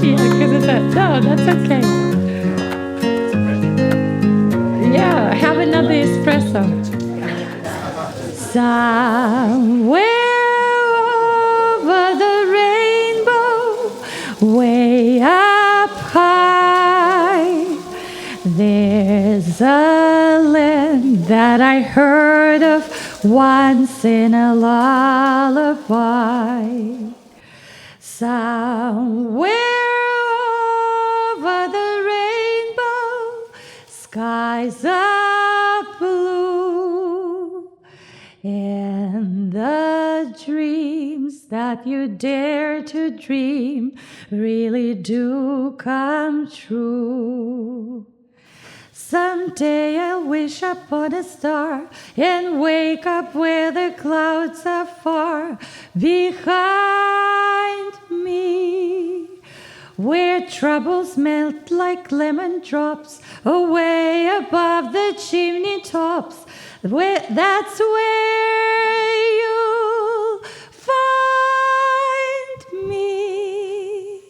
Yeah, because it's no, that's okay. Yeah, have another espresso. Somewhere over the rainbow, way up high, there's a land that I heard of once in a lullaby. Somewhere over the rainbow, skies are blue, and the dreams that you dare to dream really do come true. Someday I'll wish upon a star and wake up where the clouds are far behind me, where troubles melt like lemon drops away above the chimney tops. That's where you'll find me.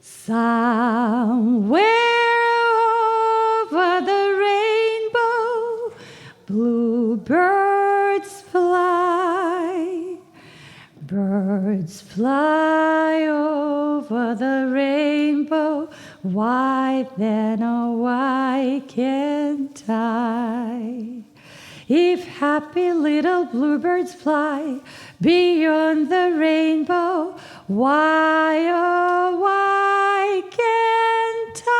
Somewhere over the rainbow, bluebirds fly. Birds fly over the rainbow. Why then, oh, why can't I? If happy little bluebirds fly beyond the rainbow, why, oh, why can't I?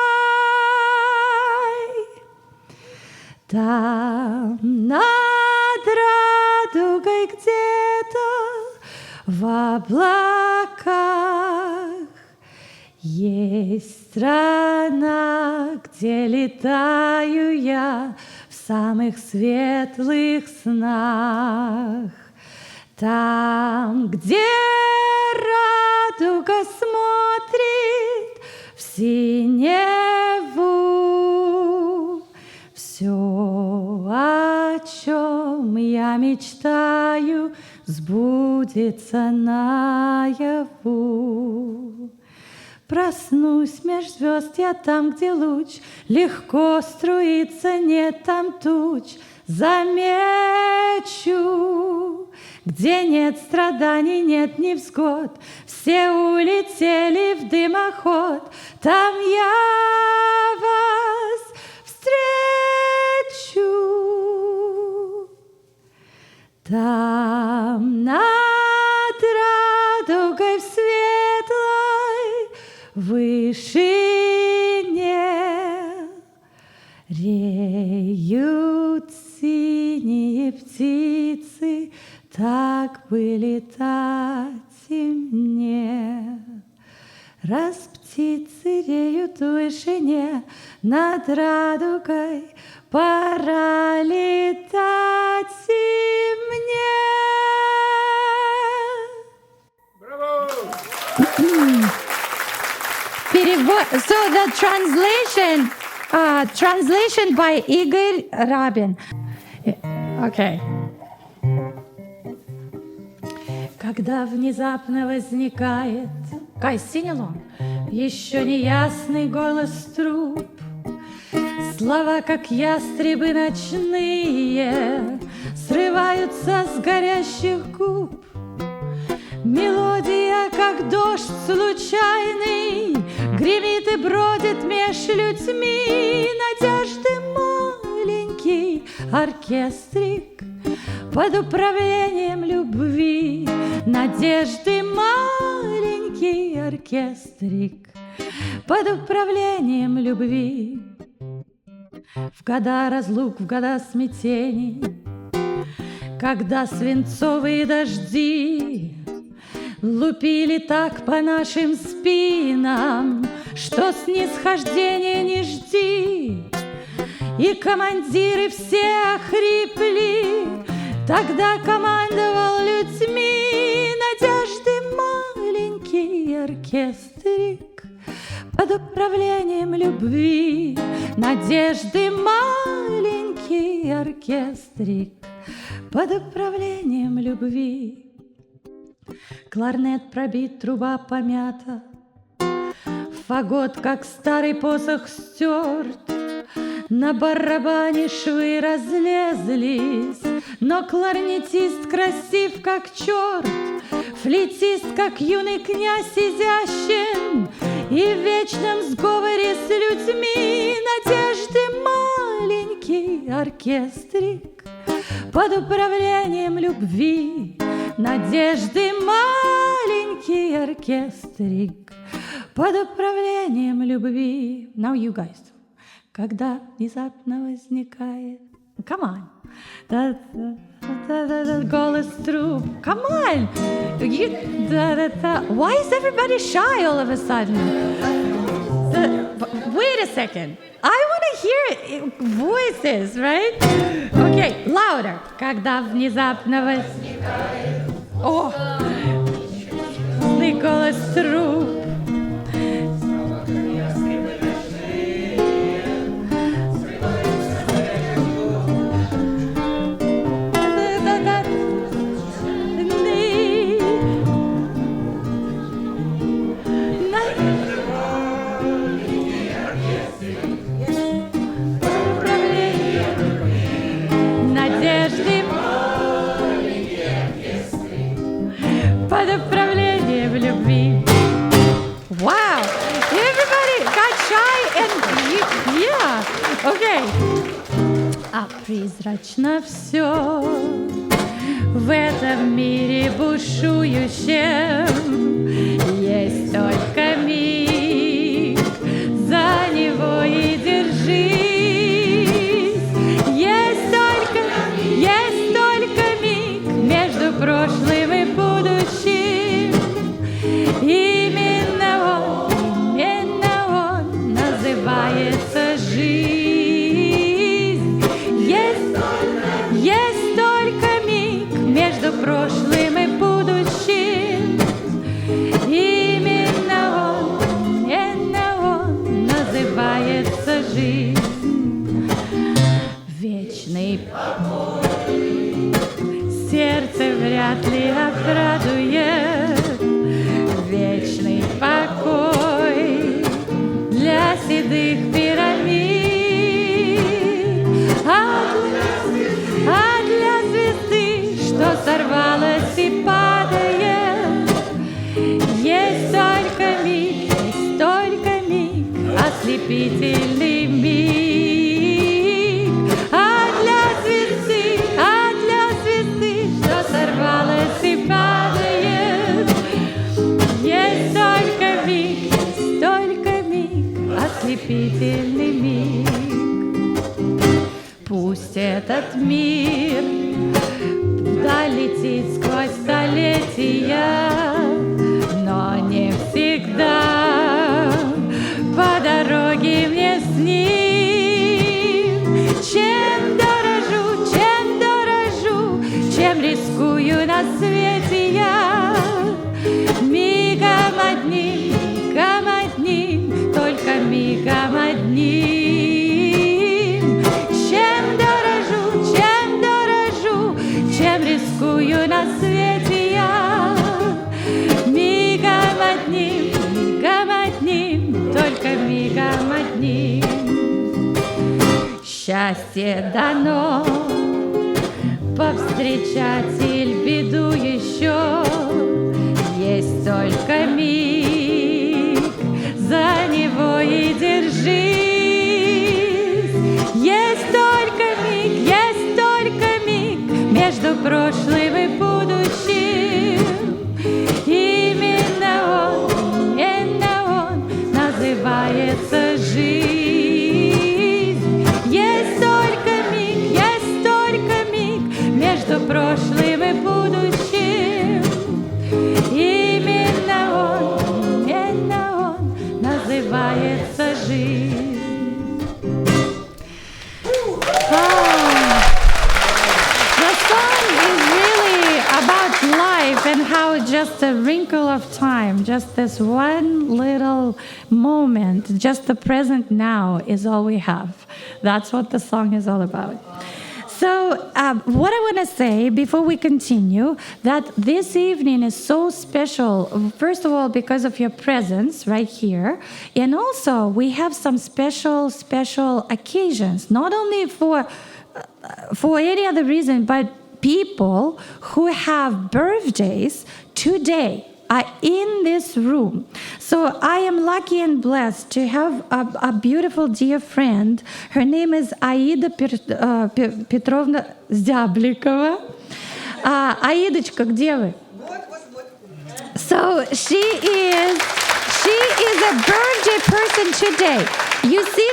Там над радугой где-то в облаках есть страна, где летаю я в самых светлых снах. Там, где радуга смотрит в синеву, все, о чем я мечтаю, сбудется наяву. Проснусь меж звезд я там, где луч легко струится, нет там туч. Замечу, где нет страданий, нет невзгод, все улетели в дымоход. Там я вас встречу. Там над радугой в светлой вышине реют синие птицы, так бы летать и мне. Раз птицы реют в вышине над радугой, пора летать и мне. Браво! So the translation by I.Rabin. Okay. Когда внезапно возникает, Кай, синял он, еще неясный голос труб, слова, как ястребы ночные, срываются с горящих губ. Мелодия, как дождь случайный, гремит и бродит меж людьми. Надежды маленький оркестрик под управлением любви. Надежды маленький оркестрик под управлением любви. В года разлук, в года смятений, когда свинцовые дожди лупили так по нашим спинам, что снисхождения не жди. И командиры все охрипли, тогда командовал людьми. Надежды маленький оркестрик под управлением любви. Надежды маленький оркестрик под управлением любви. Кларнет пробит, труба помята, фагот, как старый посох, стерт. На барабане швы разлезлись, но кларнетист красив, как черт. Флейтист, как юный князь, изящен и в вечном сговоре с людьми. Надежды маленький оркестрик под управлением любви. Надежды маленький оркестрик под управлением любви. Now you guys. Когда внезапно возникает... Come on. Голос труб. Come on. Why is everybody shy all of a sudden? Wait a second. I want to hear voices, right? Okay, louder. Когда внезапно возникает... О! Голос труб. Под управлением любви. Wow! Everybody got shy and yeah. Okay. А призрачно все в этом мире бушующем. Есть только миг, за него и держись. Есть только миг между прошлым и будущим. Именно он называется жизнь. Есть только миг между прошлым и будущим. Именно он называется жизнь. Вечный покой сердце вряд ли обрадует. Вечный покой для седых пирамид, а для звезды, что сорвалась и падает, есть только миг, ослепительный миг, а для звезды, что сорвалась и падает, есть только миг, ослепительный миг. Пусть этот мир вдаль летит сквозь столетия, но не всегда по дороге мне с ним. Чем дорожу, чем рискую на свете я, мигом одним, только мигом одним. Чем дорожу, чем рискую на свете я, мигом одним, только мигом одним. Счастье дано повстречать или беду еще. Есть только миг, за него и держись. Есть только миг между прошлым и будущим. Именно он называется жизнь. Есть только миг между прошлым и будущим. Именно он называется жизнь. The song is really about life and how just a wrinkle of time, just this one little moment, just the present now is all we have. That's what the song is all about. So what I want to say before we continue, that this evening is so special, first of all, because of your presence right here. And also, we have some special occasions, not only for any other reason, but people who have birthdays today are in this room. So I am lucky and blessed to have a beautiful dear friend. Her name is Аида Петровна Зябликова. Аидочка, где вы? So she is a birthday person today. You see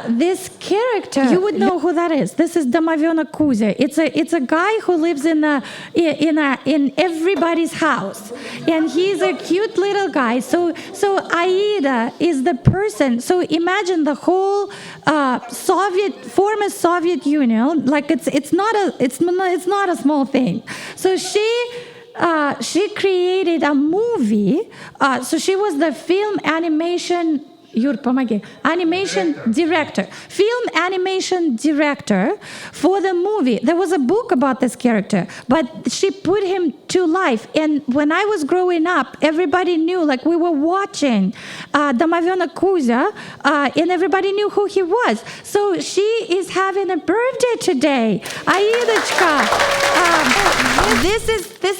this character, you would know who that is. This is Домовенок Кузя. It's a guy who lives in everybody's house, and he's a cute little guy. So Aida is the person. So imagine the whole former Soviet Union. Like it's not a small thing. So she created a movie. So she was the film animation. Юр, помоги. Film animation director for the movie. There was a book about this character, but she put him to life. And when I was growing up, everybody knew, like we were watching Домовенок Кузя, and everybody knew who he was. So she is having a birthday today. Aidочка, this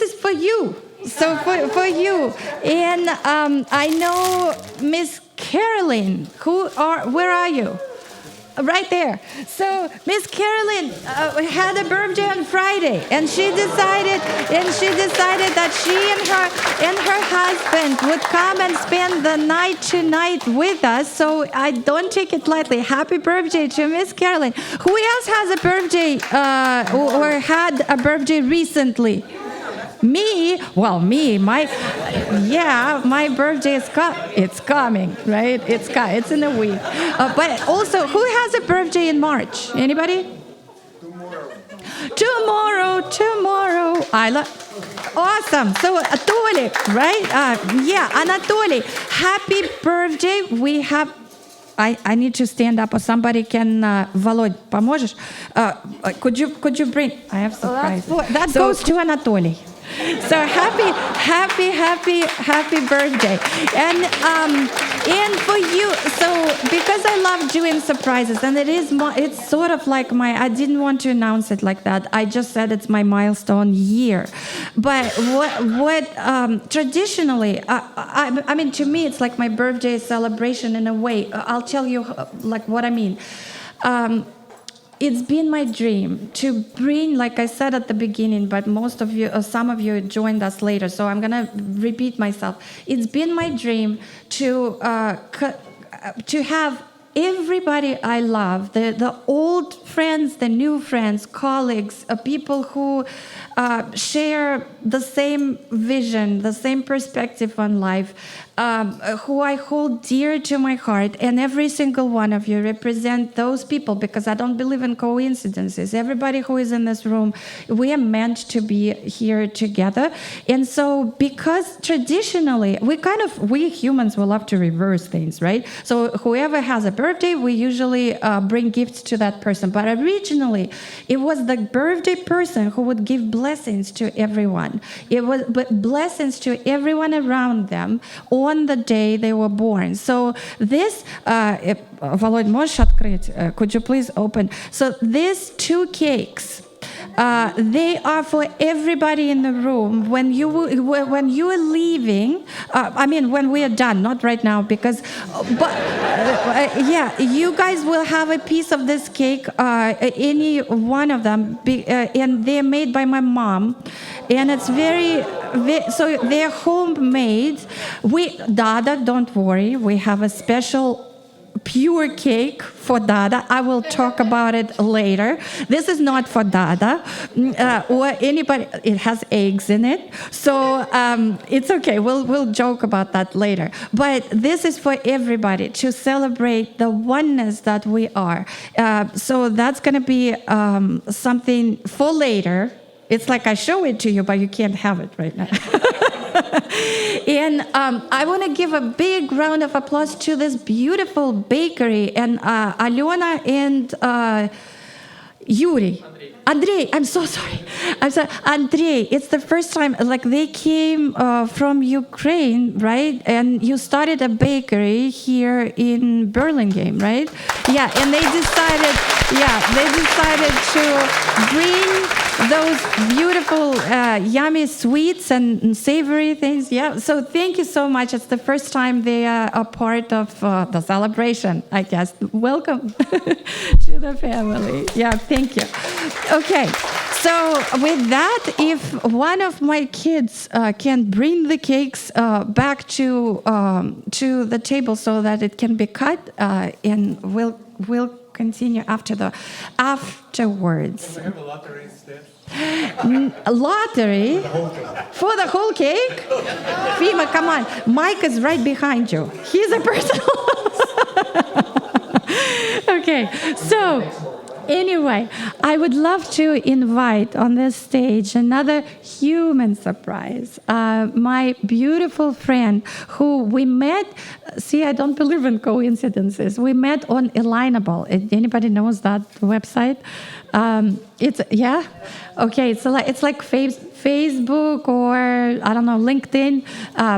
is for you. So for you. And I know Miss Carolyn, where are you? Right there. So Miss Carolyn had a birthday on Friday, and she decided that she and her husband would come and spend the night tonight with us. So I don't take it lightly. Happy birthday to Miss Carolyn. Who else has a birthday or had a birthday recently? My birthday is it's coming, right? It's in a week. But also, who has a birthday in March? Anybody? Tomorrow. Awesome. So, Anatoly, right? Anatoly, happy birthday. We have... I need to stand up, or somebody can... Volodь, поможешь? Could you bring... I have surprise. That goes to Anatoly. So happy birthday. And for you, so because I love doing surprises, and it's sort of like I didn't want to announce it like that. I just said it's my milestone year. But what traditionally, I mean, to me, it's like my birthday celebration in a way. I'll tell you like what I mean. It's been my dream to bring, like I said at the beginning, but most of you, or some of you joined us later, so I'm going to repeat myself. It's been my dream to have everybody I love, the old friends, the new friends, colleagues, people who share the same vision, the same perspective on life, who I hold dear to my heart, and every single one of you represent those people, because I don't believe in coincidences. Everybody who is in this room, we are meant to be here together. And so because traditionally, we humans will love to reverse things, right? So whoever has a birthday, we usually bring gifts to that person. But originally, it was the birthday person who would give blessings to everyone. It was blessings to everyone around them on the day they were born. So this, Volodь, можешь открыть? Could you please open? So these 2 cakes, they are for everybody in the room. When you are leaving, when we are done, not right now, because, you guys will have a piece of this cake, any one of them, and they're made by my mom, and it's so they're homemade. Dada, don't worry, we have a special pure cake for Dada. I will talk about it later. This is not for Dada or anybody. It has eggs in it, so it's okay. We'll joke about that later. But this is for everybody to celebrate the oneness that we are. So that's going to be something for later. It's like I show it to you, but you can't have it right now. And I want to give a big round of applause to this beautiful bakery. And Alena and Yuri. Andrei, I'm so sorry. I'm sorry. Andrei, it's the first time, like they came from Ukraine, right? And you started a bakery here in Burlingame, right? Yeah, and they decided to bring those beautiful, yummy sweets and savory things. Yeah, so thank you so much. It's the first time they are a part of the celebration, I guess. Welcome to the family. Yeah, thank you. Okay, so with that, if one of my kids can bring the cakes back to the table so that it can be cut, and we'll continue afterwards. Can we have a lottery instead? Lottery for the whole cake? Fima, come on. Mike is right behind you. He's a person. Okay, so anyway, I would love to invite on this stage another human surprise. My beautiful friend who we met, see, I don't believe in coincidences. We met on Alignable. Anybody knows that website? It's, yeah? Okay, it's like Facebook or, I don't know, LinkedIn,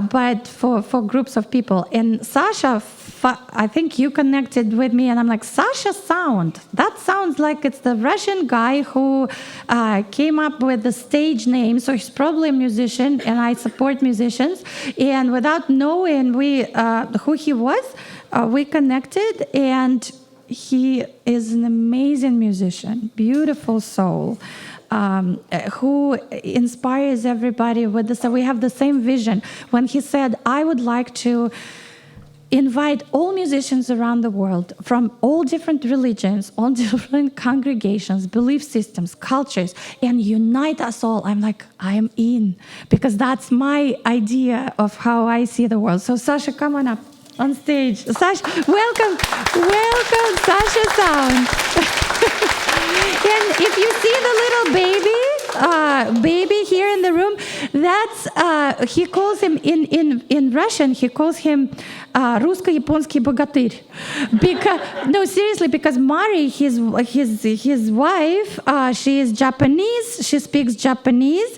but for groups of people. And Sasha, I think you connected with me, and I'm like, Sasha sound. That sounds like it's the Russian guy who came up with the stage name. So he's probably a musician, and I support musicians. And without knowing who he was, we connected, and he is an amazing musician, beautiful soul, who inspires everybody with this. So we have the same vision. When he said, I would like to invite all musicians around the world from all different religions, all different congregations, belief systems, cultures, and unite us all. I'm like, I am in, because that's my idea of how I see the world. So Sasha, come on up on stage. Sasha, welcome, Sasha Sound. And if you see the little baby here in the room, that's he calls him in Russian. He calls him русско-японский богатырь. No, seriously, because Mari, his wife, she is Japanese. She speaks Japanese.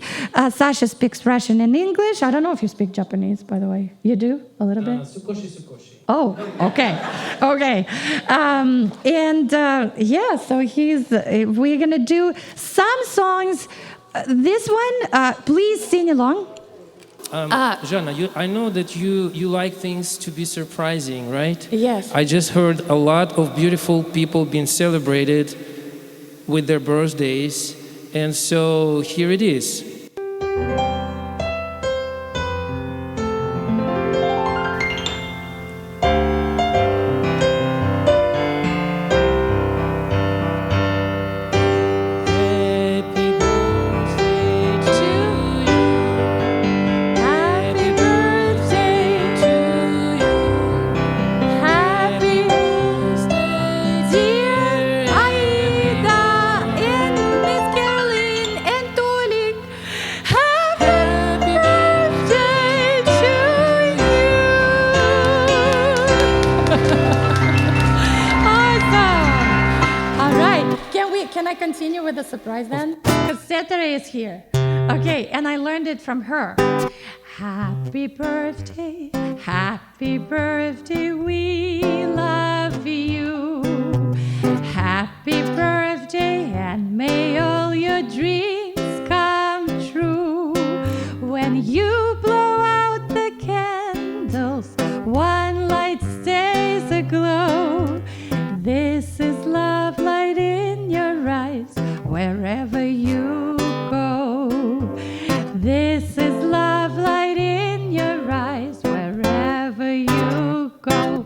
Sasha speaks Russian and English. I don't know if you speak Japanese, by the way. You do a little bit. Sukoshi. Oh, okay. So we're gonna do some songs. This one, please sing along. Zhanna, I know that you like things to be surprising, right? Yes. I just heard a lot of beautiful people being celebrated with their birthdays, and so here it is. Continue with the surprise then? Because Cetere is here. Okay, and I learned it from her. Happy birthday, we love you. Happy birthday, and may all your dreams come true. When you blow out the candles, one light stays aglow. This is love light in your eyes, wherever you go. This is love light in your eyes, wherever you go.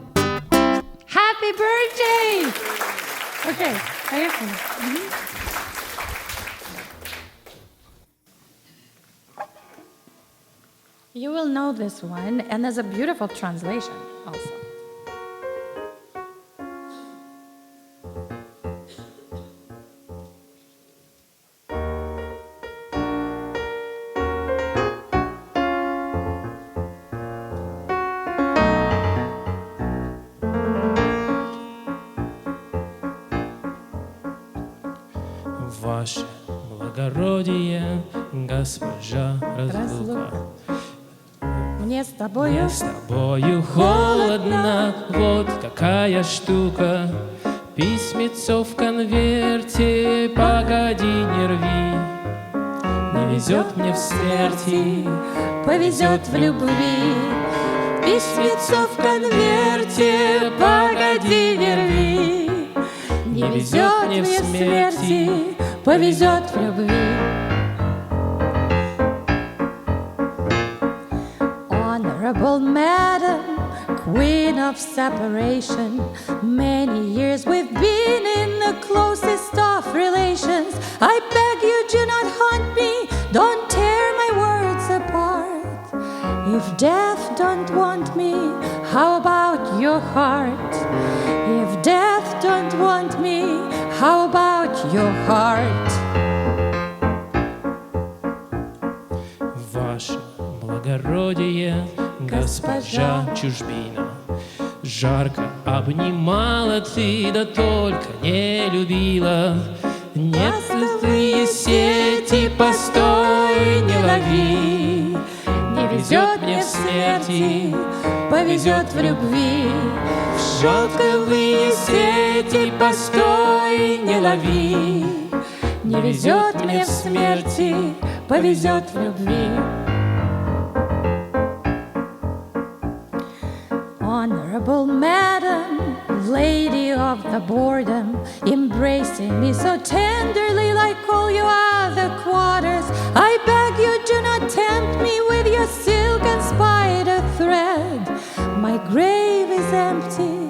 Happy birthday! Okay, You will know this one, and there's a beautiful translation also. Ваше благородие, госпожа разлука. Мне с тобою холодно, вот какая штука. Письмецо в конверте, погоди, не рви. Не везет мне в смерти, повезет в любви. Письмецо в конверте, погоди, не рви. Не везет мне в смерти, повезет в любви. Honorable Madam, Queen of Separation, many years we've been in the closest of relations. I beg you, do not haunt me, don't tear my words apart. If death don't want me, how about your heart? If death don't want me, how about your heart? Ваше благородие, госпожа чужбина, жарко обнимала ты, да только не любила. Нет, злые сети, постой, не лови. Не везет мне в смерти, повезет в любви. В шелковые сети, постой, не лови. Не везет мне в смерти, повезет в любви. Honorable Madam, Lady of the Boredom, embracing me so tenderly like all your other quarters. I beg you, do not tempt me with your silk and spider thread. My grave is empty,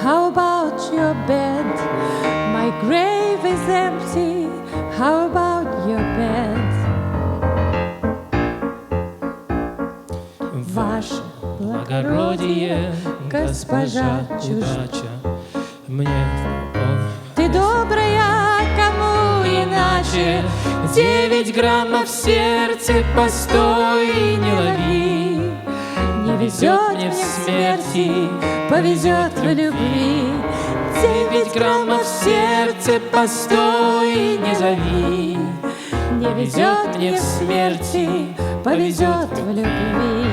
how about your bed? My grave is empty, how about your bed? Ваше благородие, госпожа удача, мне ты добрая, кому иначе. 9 граммов в сердце, постой, не лови. Не везет мне в смерти, повезет в любви. 9 граммов в сердце, постой, не зови. Не везет мне в смерти, повезет в любви.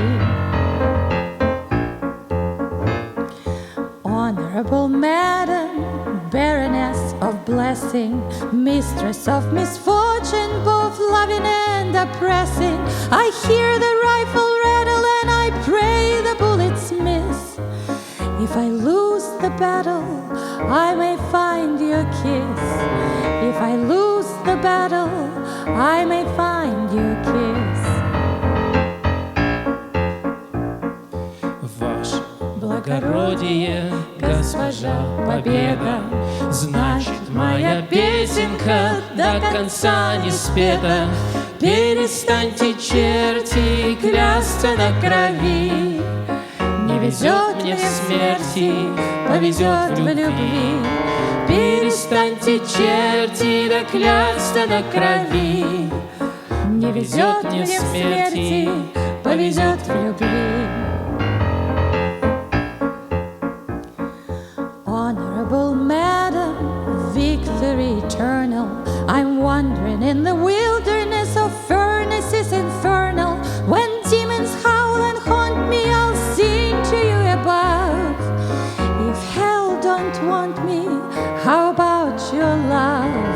Honorable Madam, Baroness of Blessing, Mistress of Misfortune, both loving and oppressing. I hear the rifle rattle and I pray the bullets miss. If I lose the battle, I may find your kiss. If I lose the battle, I may find your kiss. Ваше благородие, госпожа победа, значит, моя песенка до конца не спета. Перестаньте, черти, клясться на крови. Не везет мне в смерти, повезет в любви. Перестаньте, черти, да клясться на крови. Не везет мне в смерти, повезет в любви. Honorable Madam, victory eternal, I'm wandering in the wilderness of furnaces infernal. When demons howl and haunt me, I'll sing to you above. If hell don't want me, how about your love?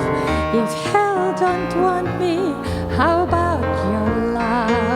If hell don't want me, how about your love?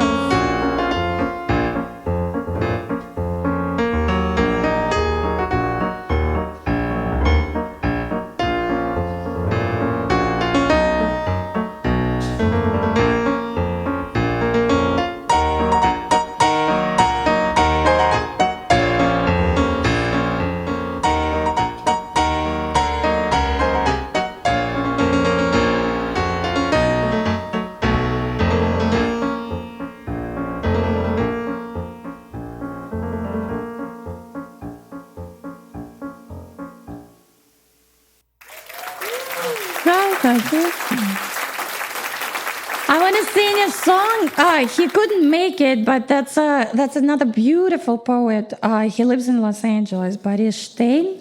I want to sing a song. He couldn't make it, but that's another beautiful poet. He lives in Los Angeles, B.Shtein.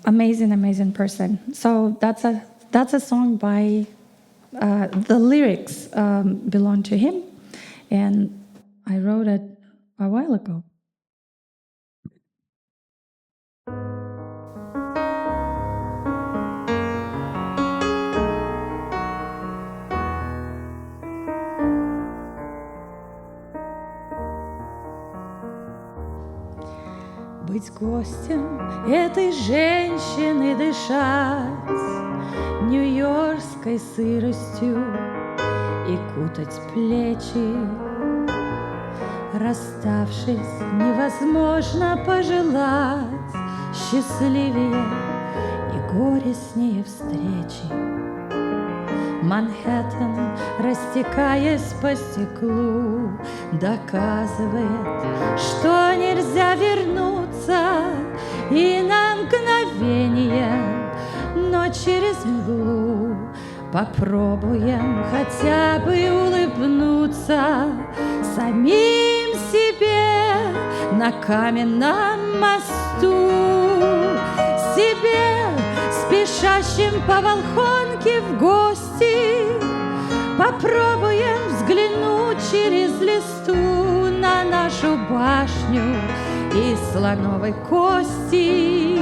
Amazing person. So that's a that's a song by, the lyrics belong to him, and I wrote it a while ago. Быть гостем этой женщины, дышать нью-йоркской сыростью и кутать плечи. Расставшись, невозможно пожелать счастливее и горестнее встречи. Манхэттен, растекаясь по стеклу, доказывает, что нельзя вернуться и на мгновение, но через мглу попробуем хотя бы улыбнуться самим себе на каменном мосту, себе, спешащим по Волхонке в гости. Попробуем взглянуть через листу на нашу башню из слоновой кости.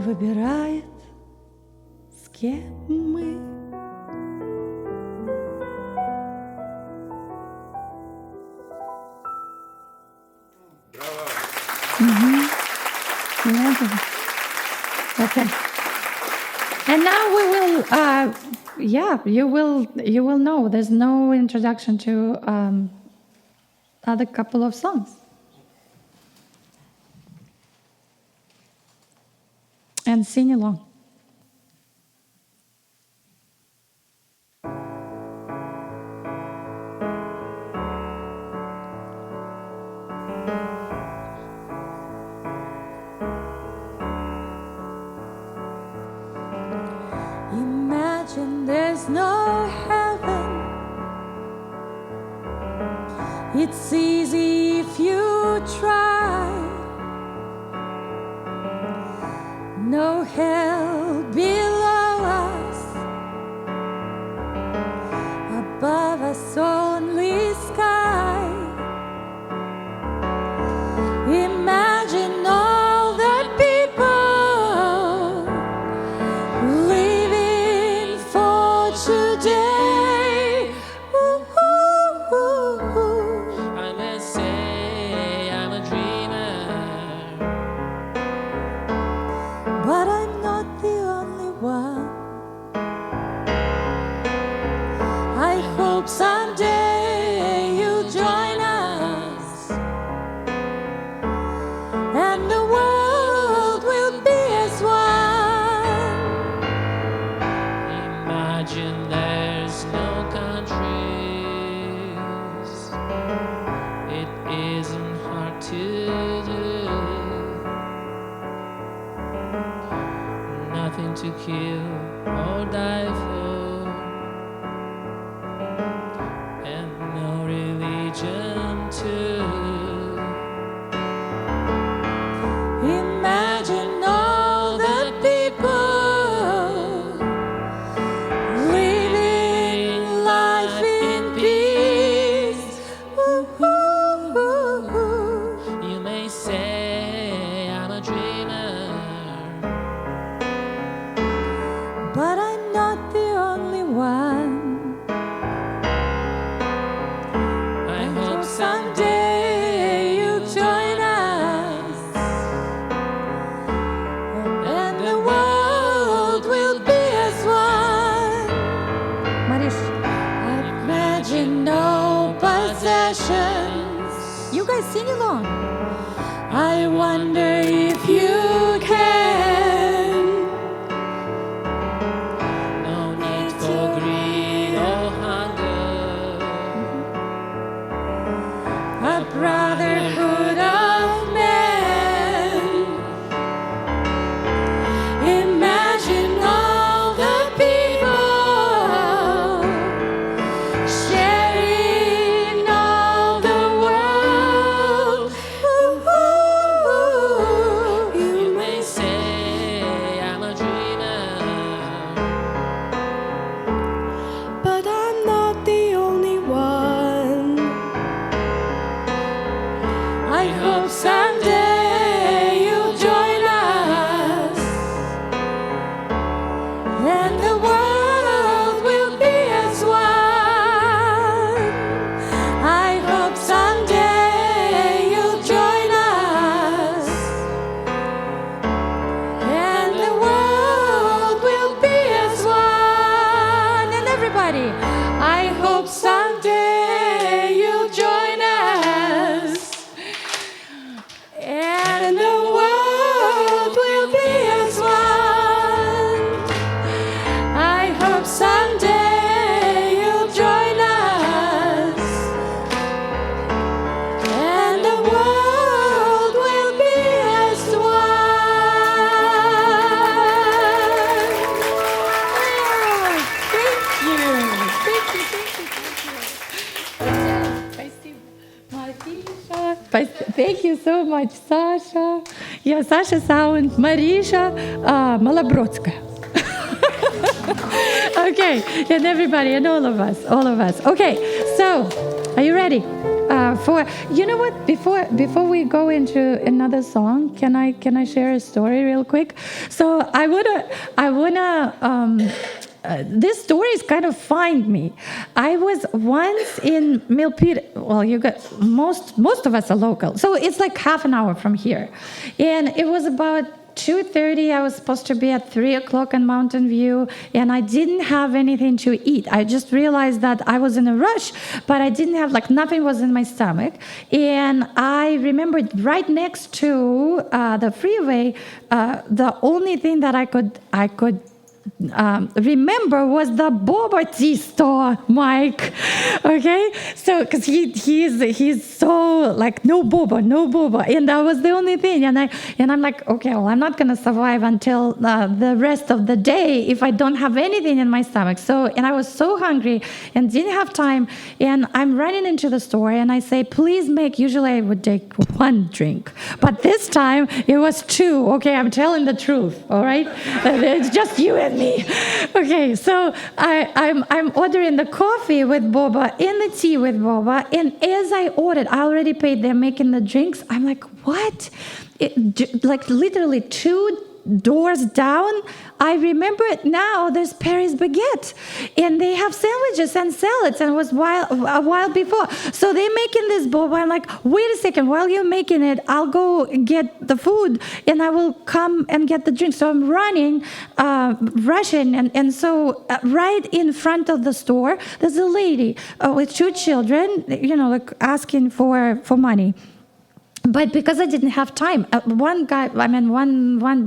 Выбирает, с кем мы. Okay. And now we will, you will know. There's no introduction to other couple of songs. And sing along. Imagine there's no heaven. It's easy if you try. No hell below us, above us only sky. Imagine all the people living for today. Ooh, ooh, ooh, ooh. I will say I'm a dreamer, But I'm not the only one. I hope someday you'll join us, and the world will be as one. imagine there's no countries. It isn't hard to do. Nothing to kill or die for. Marish. Imagine no possessions. You guys sing along. I wonder if you can. No need for greed or hunger. A brotherhood of men. Imagine all the people sharing all the world. You may say I'm a dreamer, But I'm not the only one. I hope someday you'll join us, and the world will be as one. I hope someday you'll join us, and the world will be as one. And everybody, I hope someday you'll join us, and the world will be as one. I hope someday you'll join us, and the world will be as one. Thank you. Thank you. Thank you so much, Sasha. Yeah, Sasha sound, Marisha, Malabrodskaya. Okay, and everybody, and all of us. Okay, so are you ready? For you know what? Before we go into another song, can I share a story real quick? So I wanna. This stories kind of find me. I was once in Milpir. Well, you got most of us are local, so it's like half an hour from here, and it was about 2:30. I was supposed to be at 3:00 in Mountain View, and I didn't have anything to eat. I just realized that I was in a rush, but I didn't have nothing was in my stomach, and I remembered right next to the freeway, the only thing that I could remember was the boba tea store, Mike. Okay, so because he's so no boba, and that was the only thing. And I'm like, okay, well, I'm not gonna survive until the rest of the day if I don't have anything in my stomach. So, and I was so hungry and didn't have time. And I'm running into the store and I say, please make. Usually I would take one drink, but this time it was two. Okay, I'm telling the truth. All right, it's just you and me. Okay, so I'm ordering the coffee with boba and the tea with boba, and as I ordered, I already paid. They're making the drinks. I'm like, what? Literally 2 doors down, I remember it now. There's Paris Baguette, and they have sandwiches and salads, and it was a while before. So they're making this boba. I'm like, wait a second, while you're making it, I'll go get the food, and I will come and get the drink. So I'm running, rushing, and so right in front of the store, there's a lady with 2 children, asking for money. But because I didn't have time, one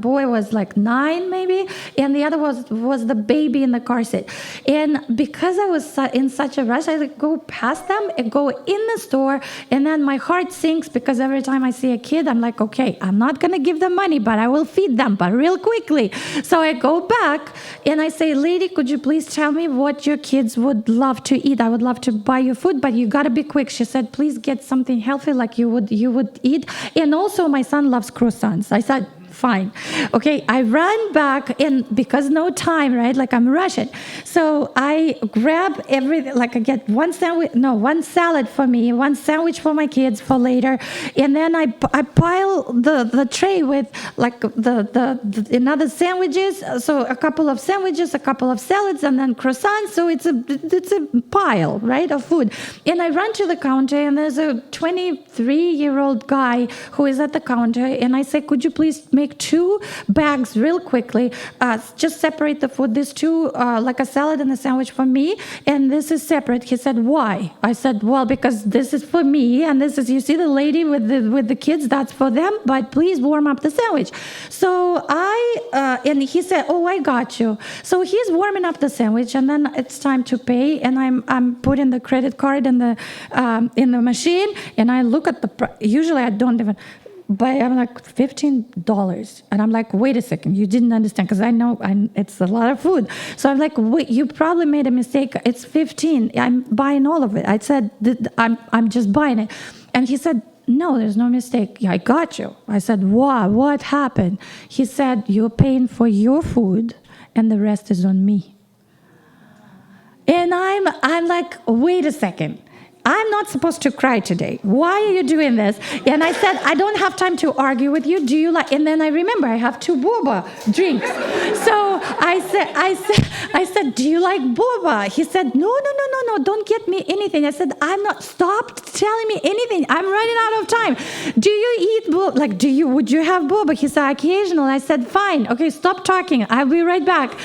boy was 9 maybe, and the other was the baby in the car seat. And because I was in such a rush, I go past them and go in the store, and then my heart sinks because every time I see a kid, I'm like, okay, I'm not gonna give them money, but I will feed them, but real quickly. So I go back and I say, lady, could you please tell me what your kids would love to eat? I would love to buy you food, but you gotta be quick. She said, please get something healthy like you would eat. And also my son loves croissants. I said, fine. Okay, I run back, and because no time, right? I'm rushing. So I grab everything, I get one salad for me, one sandwich for my kids for later. And then I pile the tray with the another sandwiches. So a couple of sandwiches, a couple of salads, and then croissants. So it's a pile, right, of food. And I run to the counter, and there's a 23-year-old guy who is at the counter, and I say, could you please make make 2 bags real quickly. Just separate the food. These 2, like a salad and a sandwich for me, and this is separate. He said, why? I said, well, because this is for me, and this is, you see the lady with the kids, that's for them, but please warm up the sandwich. So and he said, oh, I got you. So he's warming up the sandwich, and then it's time to pay, and I'm putting the credit card in the machine, and I look at usually I don't even, but I'm like $15, and I'm like, wait a second, you didn't understand, because I know it's a lot of food. So I'm like, wait, you probably made a mistake. It's 15. I'm buying all of it. I said, I'm just buying it, and he said, no, there's no mistake. I got you. I said, wow, what happened? He said, you're paying for your food, and the rest is on me. And I'm like, wait a second. I'm not supposed to cry today. Why are you doing this? And I said, I don't have time to argue with you. Do you like? And then I remember I have 2 boba drinks. So I said, do you like boba? He said, no, don't get me anything. I said, I'm not. Stop telling me anything. I'm running out of time. Do you eat boba? Like, would you have boba? He said, occasionally. I said, fine. Okay, stop talking. I'll be right back.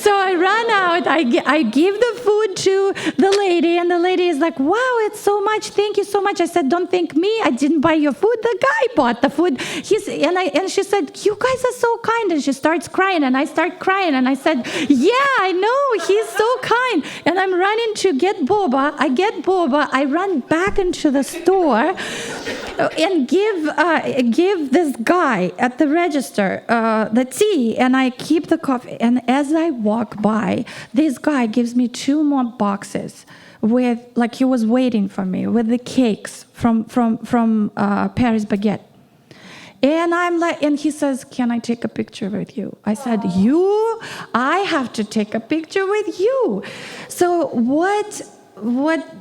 So I ran out. I give the food to the lady, and the lady is like, wow, it's so much. Thank you so much. I said, don't thank me. I didn't buy your food. The guy bought the food. And she said, you guys are so kind. And she starts crying, and I start crying. And I said, yeah, I know. He's so kind. And I'm running to get boba. I get boba. I run back into the store and give this guy at the register the tea, and I keep the coffee. And as I walk by, this guy gives me 2 more boxes with, like, he was waiting for me with the cakes from Paris Baguette. And I'm like, and he says, can I take a picture with you? I said, I have to take a picture with you. So what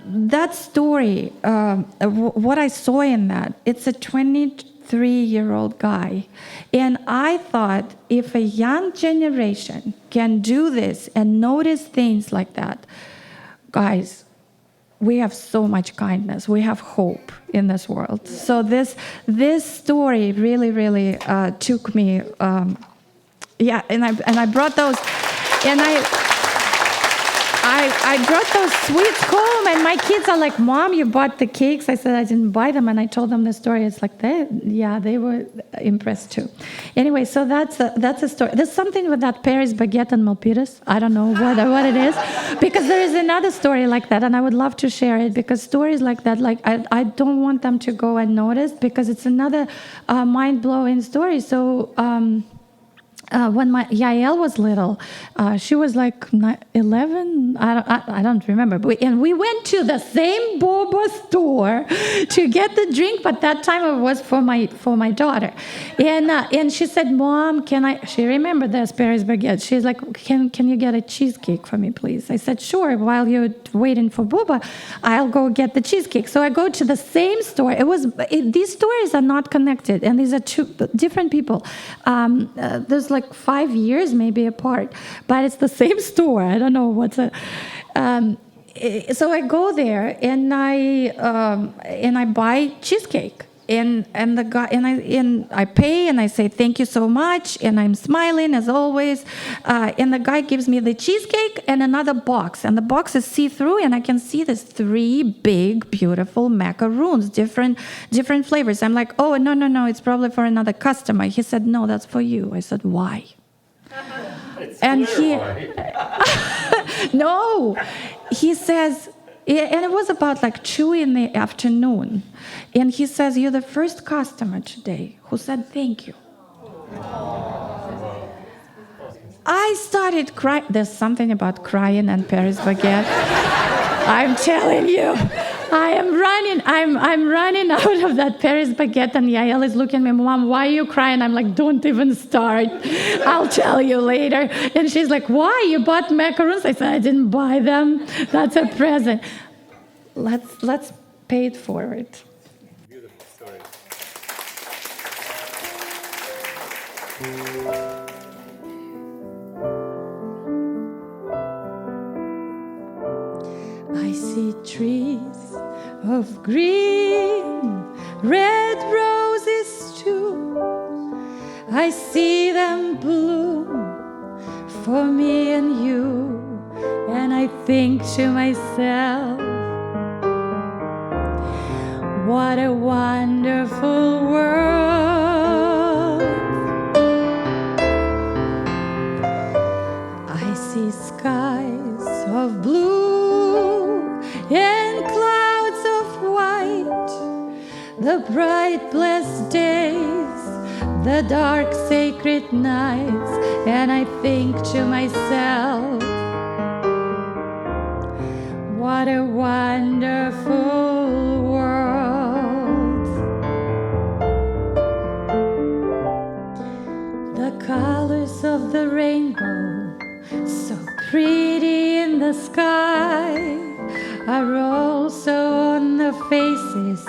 that story, what I saw in that, it's a 23-year-old guy. And I thought, if a young generation can do this and notice things like that, guys, we have so much kindness. We have hope in this world. So this story really, really took me. And I brought those, and I brought those sweets home, and my kids are like, Mom, you bought the cakes. I said, I didn't buy them, and I told them the story. It's like, they were impressed too. Anyway, so that's a story. There's something with that Paris Baguette and Milpitas. I don't know what it is, because there is another story like that, and I would love to share it, because stories like that, like I don't want them to go unnoticed, because it's another mind-blowing story. So when my Yael was little, she was like 11. I don't remember. And we went to the same boba store to get the drink, but that time it was for my daughter. And she said, Mom, can I? She remembered the Paris Baguette. She's like, can you get a cheesecake for me, please? I said, sure. While you're waiting for boba, I'll go get the cheesecake. So I go to the same store. These stories are not connected, and these are 2 different people. There's like 5 years maybe apart, but it's the same store. I don't know what's a. So I go there, and I buy cheesecake, and the guy, and I pay, and I say thank you so much, and I'm smiling as always, and the guy gives me the cheesecake and another box, and the box is see-through, and I can see there's 3 big beautiful macaroons, different flavors. I'm like, oh, no, it's probably for another customer. He said, no, that's for you. I said, why? And no, he says, and it was about like 2 p.m, and he says, you're the first customer today who said thank you. I started crying. There's something about crying and Paris Baguette. I'm telling you, I'm running out of that Paris Baguette, and Yael is looking at me, Mom, why are you crying? I'm like, don't even start. I'll tell you later. And she's like, why? You bought macarons? I said, I didn't buy them. That's a present. Let's pay it forward. Beautiful story. I see trees of green, red roses too. I see them bloom for me and you, and I think to myself, what a wonderful world. I see skies of blue and clouds of white, the bright blessed days, the dark sacred nights, and I think to myself, what a wonderful world. The colors of the rainbow, so pretty in the sky, are also on the faces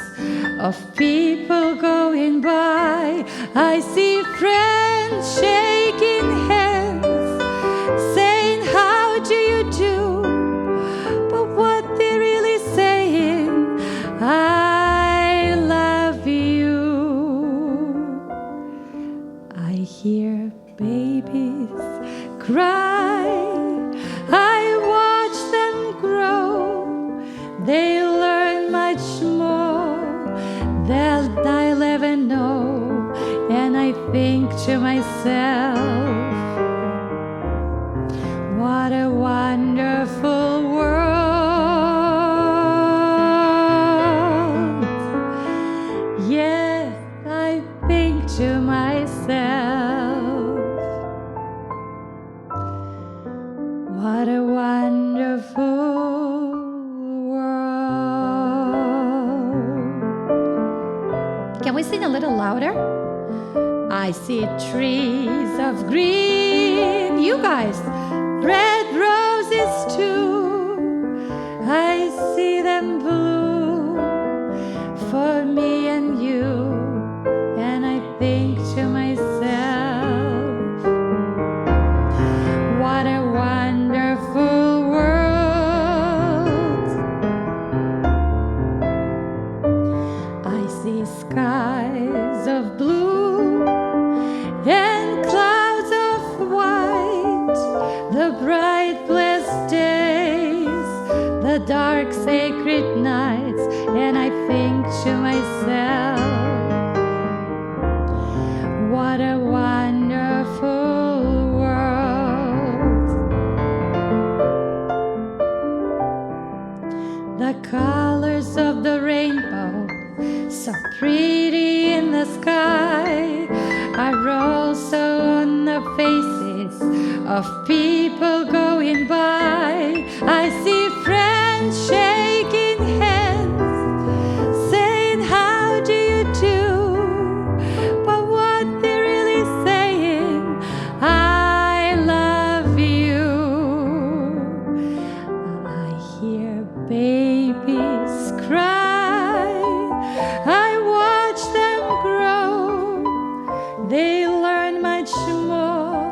of people going by. I see friends shaking hands, saying, how do you do? But what they're really saying, I love you. I hear babies cry, I watch them grow, they learn much more than I'll ever know, and I think to myself, what a wonderful world. Yes, I think to myself, what a wonderful world. Can we sing a little louder? I see trees of green, you guys, red roses too. I see them bloom for me and you, and I think to myself, what a wonderful world. I see skies of blue and clouds of white, the bright blessed days, the dark sacred nights, and I think to myself, what a wonderful world. The colors of the rainbow, so pretty in the sky, are also on the faces of people going by. I see friends shaking hands, saying, how do you do? But what they're really saying, I love you. I hear babies cry, I watch them grow, they learn much more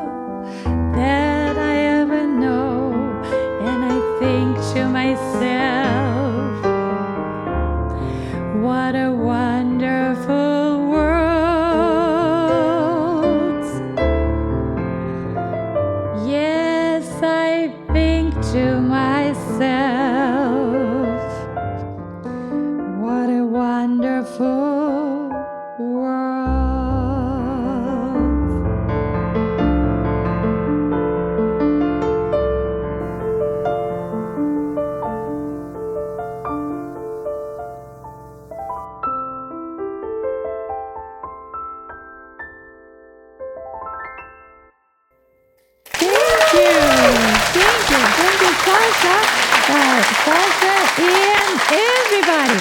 than I ever know, and I think to myself, what a wonderful world. Yes, I think to myself, what a wonderful world. Thank you, Sasha, and everybody.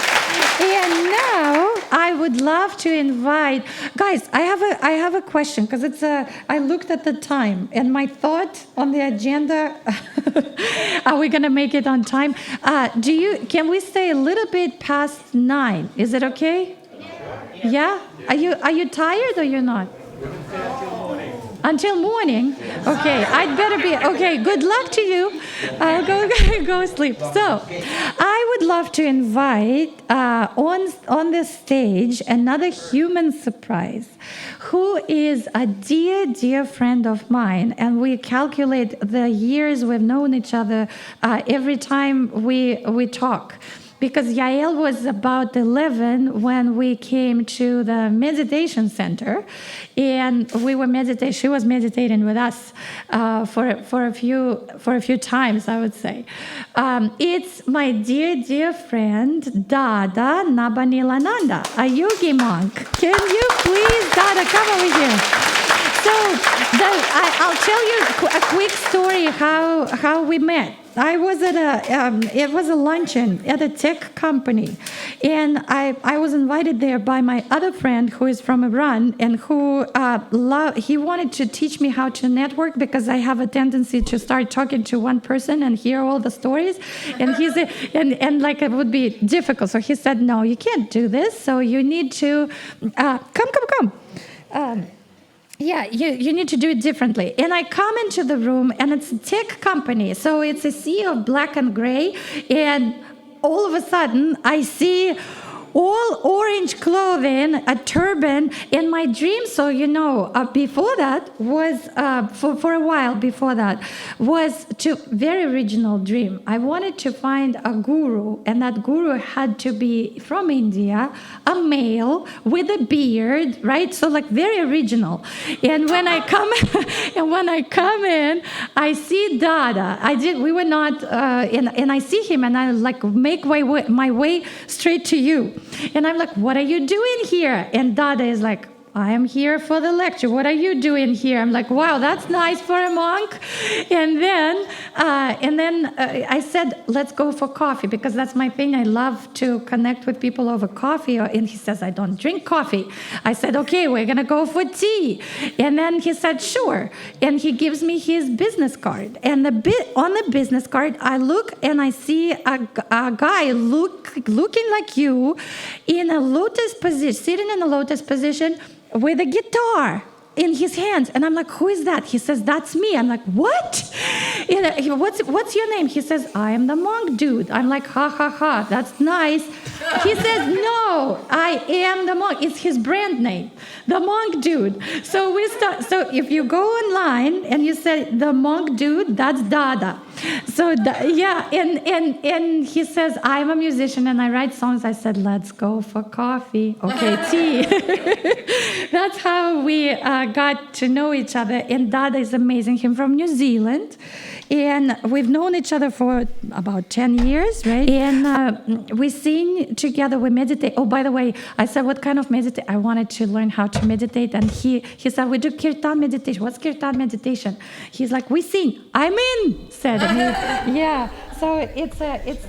And now I would love to invite, guys, I have a question, because I looked at the time and my thought on the agenda, are we going to make it on time? Can we stay a little bit past 9? Is it okay? Yeah? Are you tired or you're not? Until morning? Okay, I'd better be, okay, good luck to you. I'll go sleep. So, I would love to invite on this stage another human surprise, who is a dear, dear friend of mine, and we calculate the years we've known each other every time we talk. Because Yael was about 11 when we came to the meditation center, and we were meditating. She was meditating with us for a few times, I would say. It's my dear, dear friend Dada Nabhaniilananda, a yogi monk. Can you please, Dada, come over here? So I'll tell you a quick story how we met. I was at it was a luncheon at a tech company, and I was invited there by my other friend who is from Iran, and who he wanted to teach me how to network, because I have a tendency to start talking to one person and hear all the stories, and he said, and like it would be difficult. So he said, no, you can't do this. So you need to come. Yeah, you need to do it differently. And I come into the room, and it's a tech company, so it's a sea of black and gray, and all of a sudden I see all orange clothing, a turban, in my dream. So, before that was, for a while before that, was very original dream. I wanted to find a guru, and that guru had to be from India, a male with a beard, right? So like very original. And when I come in, I see Dada. We were not, and I see him, and I like make my way straight to you. And I'm like, what are you doing here? And Dada is like, I am here for the lecture. What are you doing here? I'm like, wow, that's nice for a monk. And then I said, let's go for coffee, because that's my thing. I love to connect with people over coffee. And he says, I don't drink coffee. I said, okay, we're going to go for tea. And then he said, sure. And he gives me his business card. And on the business card, I look and I see a guy looking like you in a lotus position, sitting in a lotus position, with a guitar in his hands. And I'm like, who is that? He says, that's me. I'm like, what? What's your name? He says, I am the monk dude. I'm like, ha, that's nice. He says, no, I am the monk. It's his brand name, the monk dude. So if you go online and you say the monk dude, that's Dada. So and he says, I'm a musician and I write songs. I said, let's go for coffee. Okay, tea. That's how we got to know each other. And Dada is amazing. He's from New Zealand. And we've known each other for about 10 years, right? And we sing together, we meditate. Oh, by the way, I said, what kind of meditation? I wanted to learn how to meditate. And he said, we do kirtan meditation. What's kirtan meditation? He's like, we sing. I'm in, said he. Yeah. So it's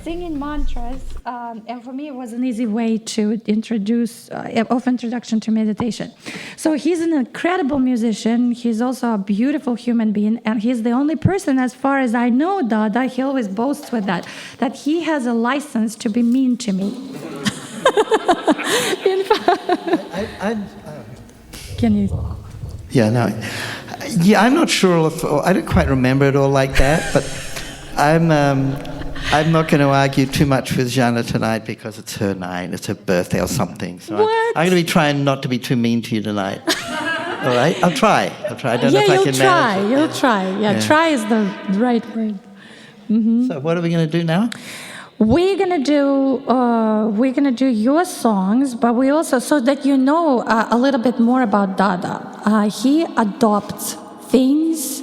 singing mantras, and for me it was an easy way to introduction to meditation. So he's an incredible musician. He's also a beautiful human being, and he's the only person, as far as I know, Dada, he always boasts with that he has a license to be mean to me. Can you? Yeah, no. Yeah, I'm not sure I don't quite remember it all like that, but I'm not going to argue too much with Zhanna tonight because it's her night, it's her birthday or something. So I'm going to be trying not to be too mean to you tonight. All right? I'll try. I don't know if I can manage it. You'll try. Yeah, try is the right word. Mm-hmm. So what are we going to do now? We're gonna do your songs, but we also, so that you know a little bit more about Dada. He adopts things,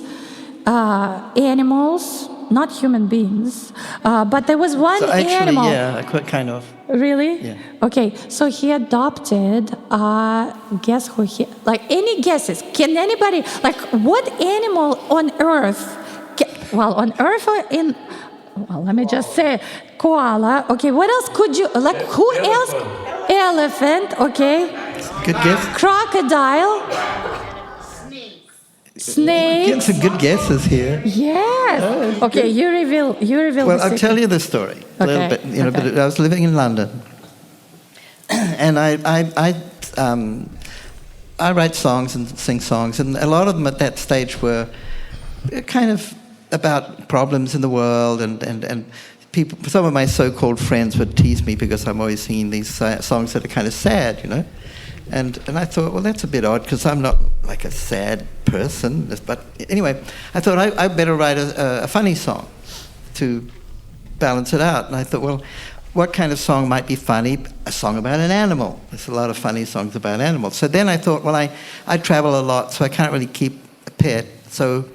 animals, not human beings, but there was one animal. Yeah, kind of. Really? Yeah. Okay, so he adopted, guess who any guesses? Can anybody, what animal on Earth, let me just say, koala. Okay, what else could you, who else? Elephant, okay. Good guess. Crocodile. Snakes. Getting some good guesses here. Yes. Oh, okay, you reveal. Well, I'll tell you the story a little bit. But I was living in London, and I write songs and sing songs, and a lot of them at that stage were kind of about problems in the world and some of my so-called friends would tease me because I'm always singing these songs that are kind of sad, you know. And I thought, well, that's a bit odd because I'm not like a sad person. But anyway, I thought I better write a funny song to balance it out. And I thought, well, what kind of song might be funny? A song about an animal. There's a lot of funny songs about animals. So then I thought, well, I travel a lot, so I can't really keep a pet. So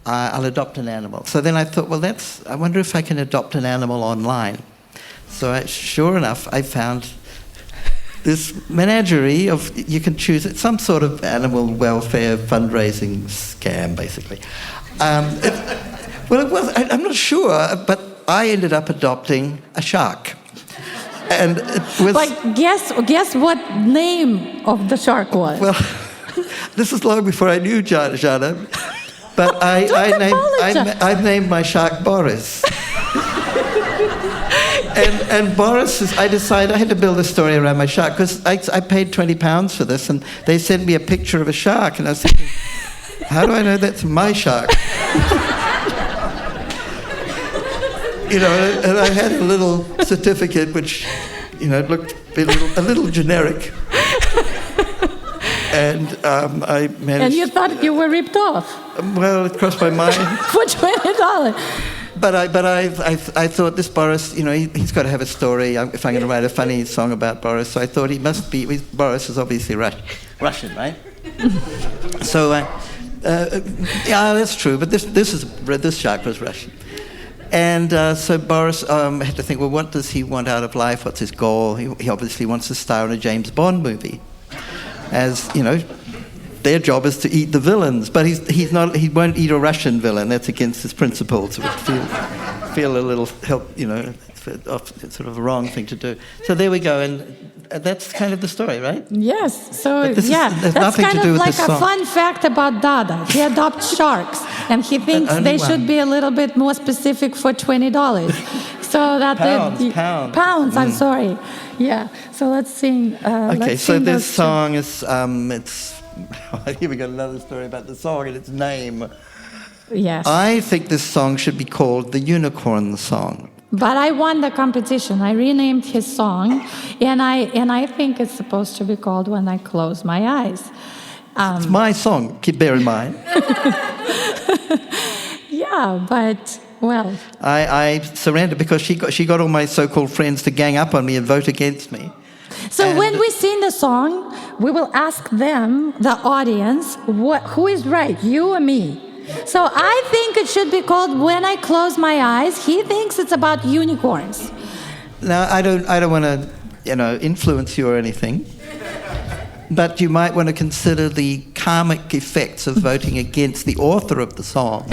I'll adopt an animal. So then I thought, well, I wonder if I can adopt an animal online. So sure enough, I found this menagerie you can choose. It's some sort of animal welfare fundraising scam, basically. It was. I'm not sure, but I ended up adopting a shark, and it was Like, guess what name of the shark was? well. This is long before I knew Zhanna, but I named my shark Boris. And Boris I decided I had to build a story around my shark because I paid £20 for this, and they sent me a picture of a shark, and I was thinking, how do I know that's my shark? You know, and I had a little certificate which, you know, looked a little generic. And I managed. And you thought you were ripped off Well, it crossed my mind. for $20. But I thought this Boris, you know, he's got to have a story if I'm going to write a funny song about Boris. So I thought he must be. Boris is obviously Russian, right? So yeah, that's true. But this shark was Russian. And so Boris had to think, well, what does he want out of life? What's his goal? He obviously wants to star in a James Bond movie. As, you know, their job is to eat the villains. But he won't eat a Russian villain. That's against his principles. It would feel a little you know, it's sort of a wrong thing to do. So there we go. And that's kind of the story, right? Yes. So there's that's nothing kind to do of with like this a song. fun fact about Dada. He adopts sharks, and he thinks Only they one. should be a little bit more specific for $20. So that Pounds. I'm sorry. Yeah. So let's sing. Okay, let's so sing this those two. song is, here we got another story about the song and its name. Yes. I think this song should be called the Unicorn Song. But I won the competition. I renamed his song, and I think it's supposed to be called When I Close My Eyes. It's my song, bear in mind. Yeah, but well. I surrendered because she got all my so-called friends to gang up on me and vote against me. So when we sing the song, we will ask them, the audience, who is right, you or me? So I think it should be called When I Close My Eyes. He thinks it's about unicorns. Now, I don't want to, you know, influence you or anything, but you might want to consider the karmic effects of voting against the author of the song.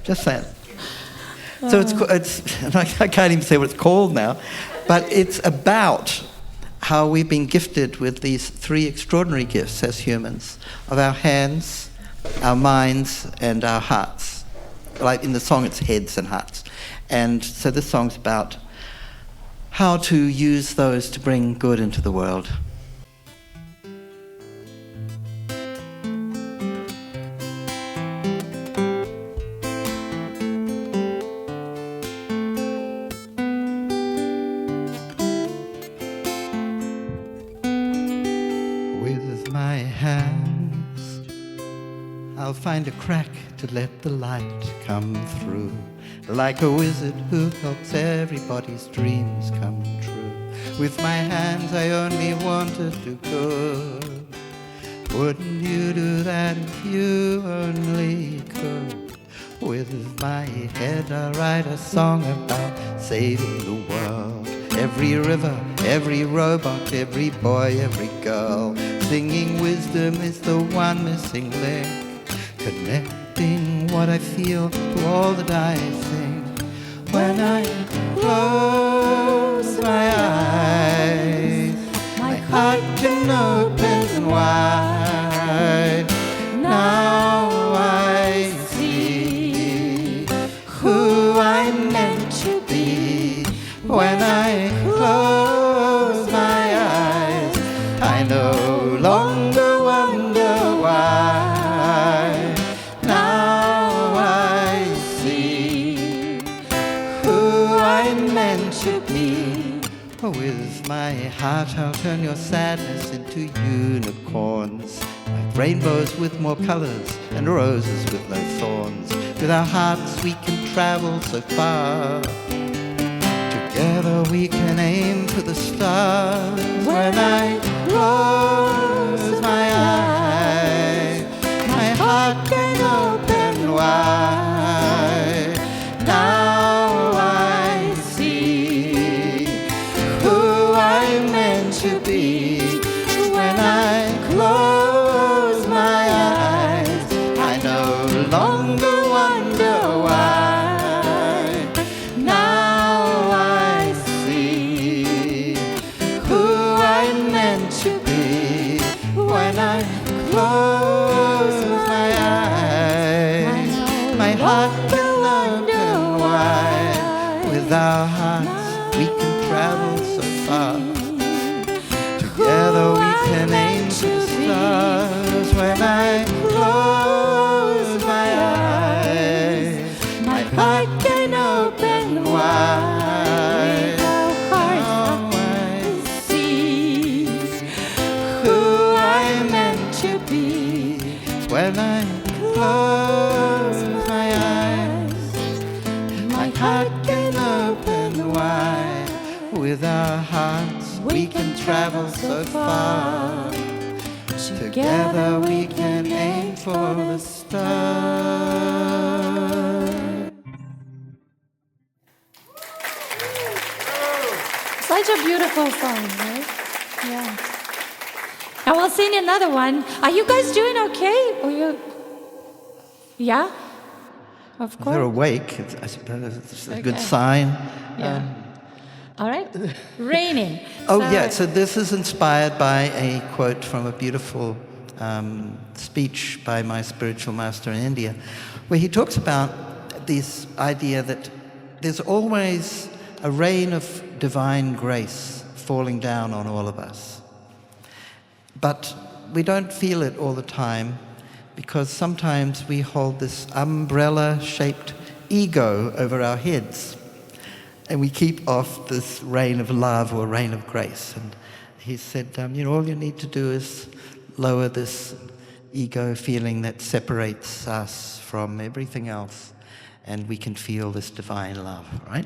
Just saying. So it's I can't even say what it's called now, but it's about how we've been gifted with these three extraordinary gifts as humans, of our hands, our minds, and our hearts. Like in the song, it's heads and hearts. And so this song's about how to use those to bring good into the world. With my hands, I'll find a crack to let the light come through, like a wizard who helps everybody's dreams come true. With my hands I only want to do good. Wouldn't you do that if you only could? With my head I write a song about saving the world. Every river, every robot, every boy, every girl. Singing wisdom is the one missing link, connecting what I feel to all that I think. When I close my eyes, my heart can open wide. Now I see who I'm meant to be. When I close my eyes, I no longer wonder why. Now I see I'm meant to be. With my heart I'll turn your sadness into unicorns, like rainbows with more colors and roses with no thorns. With our hearts we can travel so far. Together we can aim for the stars. When I close my eyes, my heart can open wide. Now I see who I'm meant to be. When I close my eyes, I no longer wonder why. Now I see who I'm meant to be. When I close my eyes, my heart will wonder why. With our hearts we can travel so far. Together we can aim for the stars. When I close my eyes, my heart can open wide. Now I see who I'm meant to be. When I close my eyes, my heart can open wide. With our hearts we can travel so far. Together we can aim for the stars. Such a beautiful song, right? Yeah. And we'll sing another one. Are you guys doing okay? Or you? Yeah? Of course. They're awake. I suppose it's a good Okay. sign. Yeah. All right. Raining. Oh, yeah. So this is inspired by a quote from a beautiful speech by my spiritual master in India, where he talks about this idea that there's always a rain of divine grace falling down on all of us. But we don't feel it all the time because sometimes we hold this umbrella-shaped ego over our heads. And we keep off this rain of love or rain of grace. And he said, all you need to do is lower this ego feeling that separates us from everything else, and we can feel this divine love, right?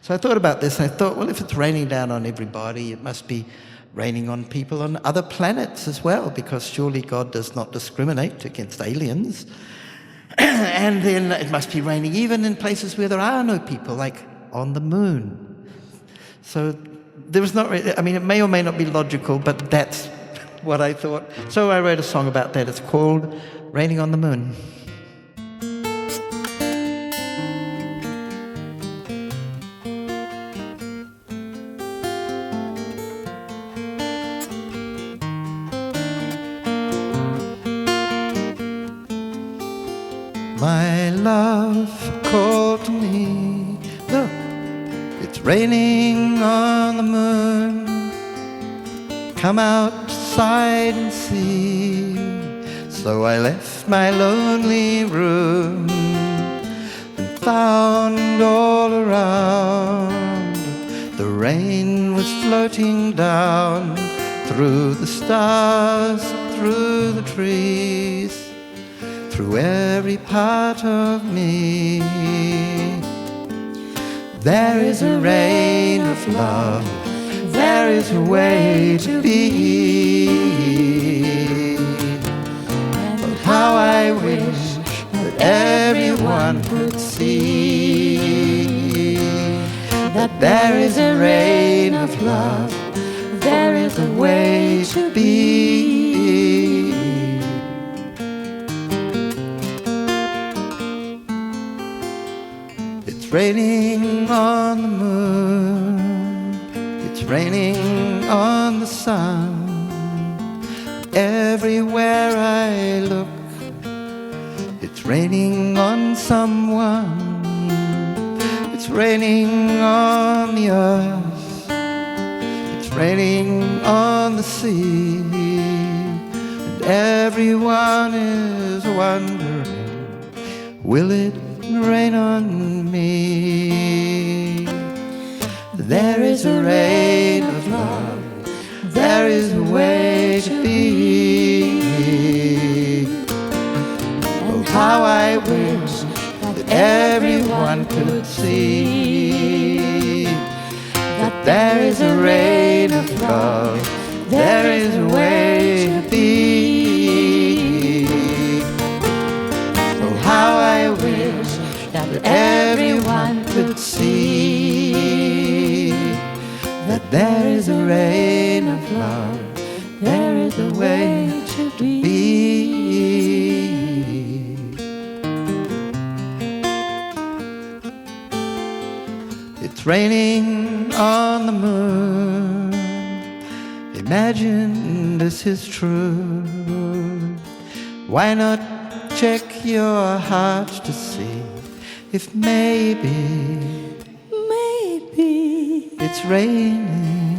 So I thought about this, and I thought, well, if it's raining down on everybody, it must be raining on people on other planets as well, because surely God does not discriminate against aliens. And then it must be raining even in places where there are no people, like on the moon. So there was not really, it may or may not be logical, but that's what I thought. So I wrote a song about that. It's called Raining on the Moon. My love called to me, look, it's raining on the moon. Come outside and see. So I left my lonely room and found all around the rain was floating down through the stars, through the trees, through every part of me. There is a rain of love, there is a way to be. But how I wish that everyone could see that there is a rain of love, there is a way to be. It's raining on the moon, it's raining on the sun. Everywhere I look, it's raining on someone. It's raining on the earth, it's raining on the sea, and everyone is wondering, will it rain on me? There is a rain of love. There is a way to be. Oh, how I wish that everyone could see that there is a rain of love. There is a way to be. Oh, how I wish that everyone could see that there is a rain of love. There is a way to be. It's raining on the moon. Imagine this is true. Why not check your heart to see if maybe it's raining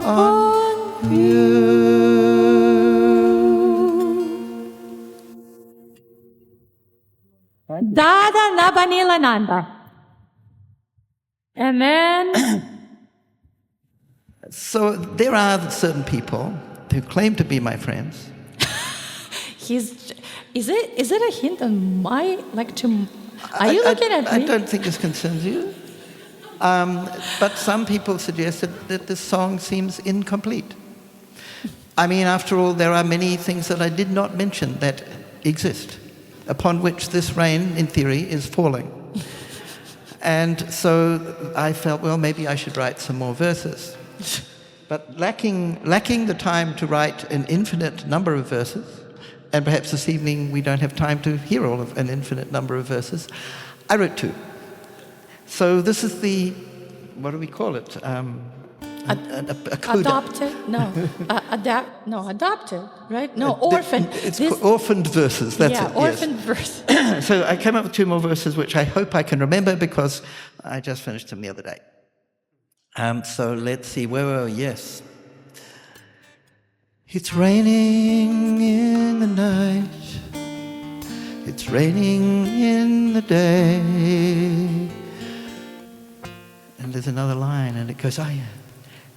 on you. Dada Nabhaniilananda. And then So there are certain people who claim to be my friends. is it a hint on my, like, to, are you looking at me? I don't think this concerns you. But some people suggested that this song seems incomplete. I mean, after all, there are many things that I did not mention that exist, upon which this rain, in theory, is falling. And so I felt, well, maybe I should write some more verses. But lacking the time to write an infinite number of verses, and perhaps this evening we don't have time to hear all of an infinite number of verses, I wrote two. So this is the, what do we call it? A coda. Adopted? No. Adopted, right? No, orphaned. It's orphaned verses, that's it. Yeah, orphaned verse. So I came up with two more verses, which I hope I can remember because I just finished them the other day. So let's see, where were we? Yes. It's raining in the night. It's raining in the day. And there's another line, and it goes, oh yeah.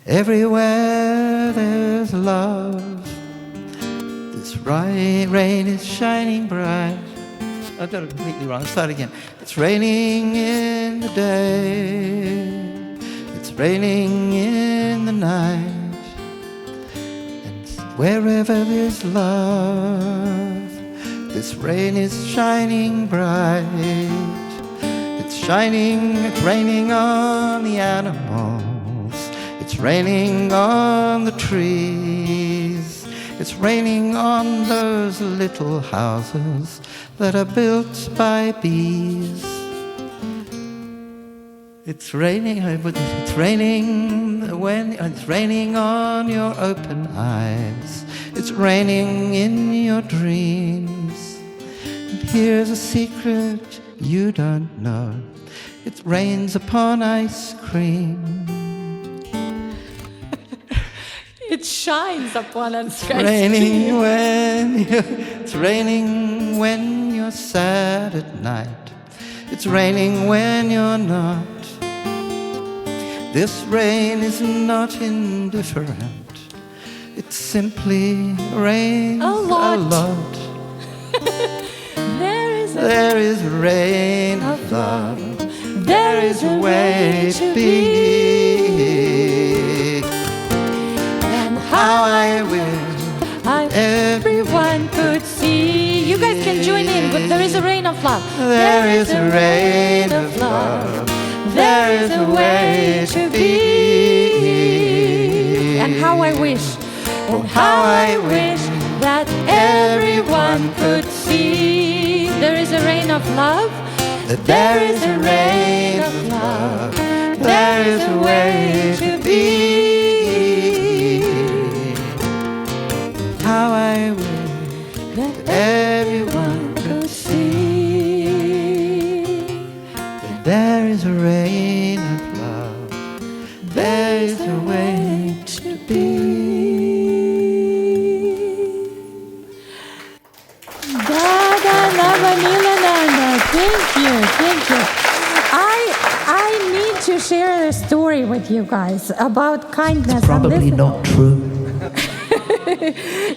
Everywhere there's love. This rain is shining bright. I got it completely wrong. Let's start again. It's raining in the day. It's raining in the night. And wherever there's love, this rain is shining bright. It's shining, it's raining on the animals. It's raining on the trees. It's raining on those little houses that are built by bees. It's raining on your open eyes. It's raining in your dreams. And here's a secret you don't know. It rains upon ice cream. It shines upon us. It's raining when you're sad at night. It's raining when you're not. This rain is not indifferent. It simply rains a lot. There is a rain of love. There is a way to be. And how I wish everyone could see. You guys can join in, but there is a rain of love. There is a rain of love. There is a way to be. And how I wish. Oh, how I wish that everyone could see. There is a rain of love. that there is a rain of love. There is a way to be. How I wish that everyone could see that there is a rain of love. There is a way to be. Dada Nabhaniilananda, thank you. I mean to share a story with you guys about kindness. Probably not true.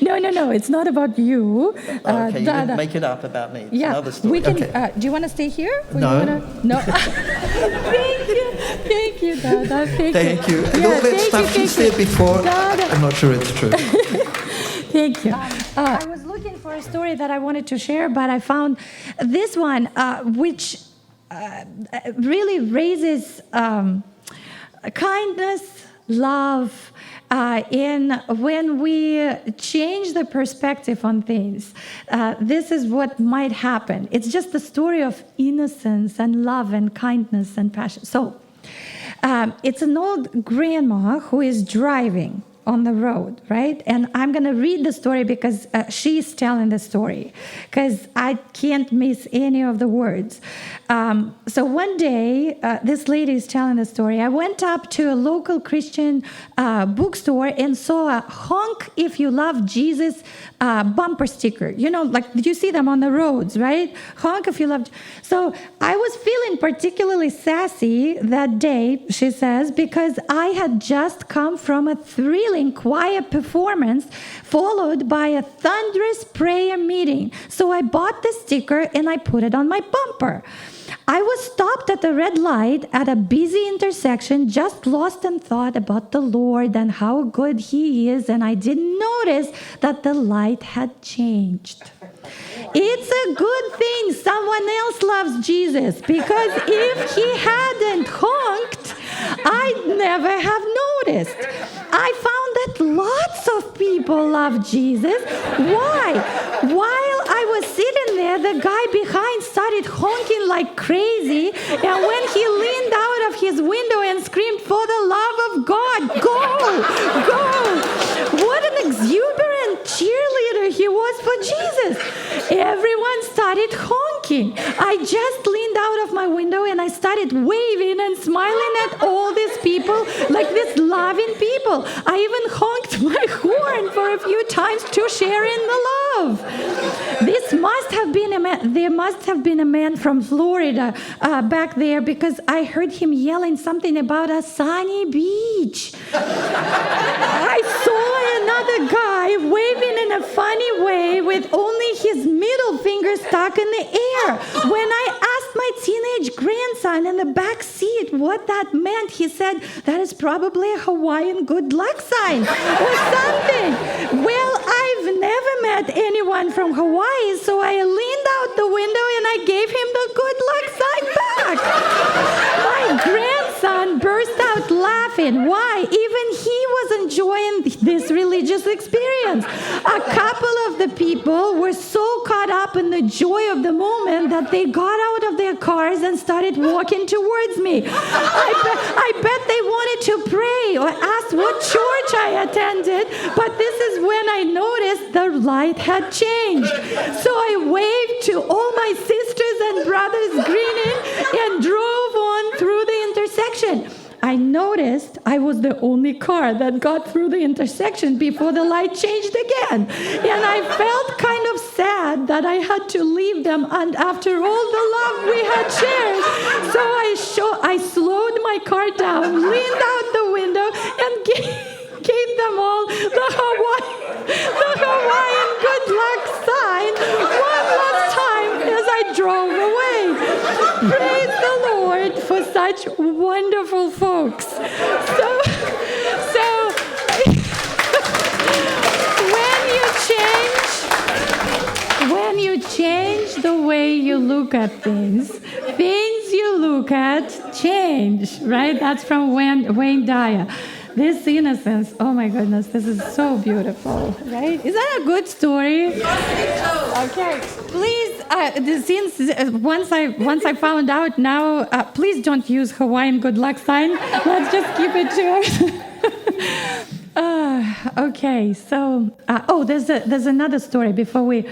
No, it's not about you. Okay, you Dada. didn't make it up about me. It's Yeah, another story. we can. Okay. Do you want to stay here? Or No. You no. Thank you, Dada. Thank you. And Yeah, all that stuff she said before, Dada. I'm not sure it's true. Thank you. I was looking for a story that I wanted to share, but I found this one, which really raises kindness, love, and when we change the perspective on things, this is what might happen. It's just the story of innocence and love and kindness and passion. So, it's an old grandma who is driving on the road, right? And I'm going to read the story because she's telling the story, because I can't miss any of the words. So one day, this lady is telling the story. I went up to a local Christian bookstore and saw a "Honk if you love Jesus" bumper sticker. You know, like you see them on the roads, right? Honk if you love. So I was feeling particularly sassy that day, she says, because I had just come from a thrilling choir performance followed by a thunderous prayer meeting. So I bought the sticker and I put it on my bumper. I was stopped at a red light at a busy intersection, just lost in thought about the Lord and how good He is, and I didn't notice that the light had changed. It's a good thing someone else loves Jesus, because if He hadn't honked, I'd never have noticed. I found that lots of people love Jesus. Why? While I was sitting there, the guy behind started honking like crazy, and when he leaned out of his window and screamed, "For the love of God, go! Go!" What an exuberant cheerleader he was for Jesus. Everyone started honking. I just leaned out of my window and I started waving and smiling at all these people, like these loving people. I even honked my horn for a few times to share in the love. This must have been a man. There must have been a man from Florida back there, because I heard him yelling something about a sunny beach. I saw another guy waving in a funny way with only his middle finger stuck in the air. When I asked my teenage grandson in the back seat what that meant, he said, "That is probably a Hawaiian good luck sign or something." Well, I've never met anyone from Hawaii, so I leaned out the window and I gave him the good luck sign back. My grandson burst out laughing. Why? Even he was enjoying this religious experience. A couple of the people were so caught up in the joy of the moment that they got out of their cars and started walking towards me. I bet they wanted to pray or ask what church I attended, but this is when I noticed the light had changed. So I waved to all my sisters and brothers grinning and drove on through the intersection. I noticed I was the only car that got through the intersection before the light changed again. And I felt kind of sad that I had to leave them, and after all the love we had shared. So I slowed my car down, leaned out the window, and gave them all the Hawaiian good luck sign one last time as I drove away. Praise the Lord for such wonderful folks. So when you change the way you look at things you look at change, right? That's from Wayne Dyer. This innocence, oh my goodness, this is so beautiful, right? Is that a good story? Okay, please, since once I found out now, please don't use Hawaiian good luck sign. Let's just keep it to okay, so there's another story before we.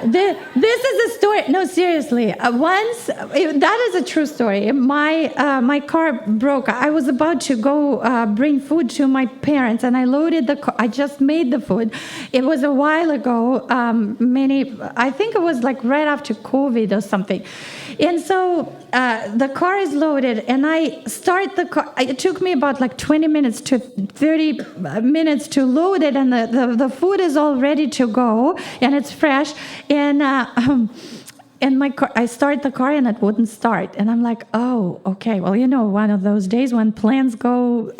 This is a story. No, seriously. That is a true story. My car broke. I was about to go bring food to my parents, and I loaded the car. I just made the food. It was a while ago. I think it was like right after COVID or something. And so the car is loaded, and I start the car. It took me about like 20 minutes to 30 minutes to load it, and the food is all ready to go, and it's fresh. And my car, I start the car and it wouldn't start. And I'm like, oh, okay. Well, one of those days when plans go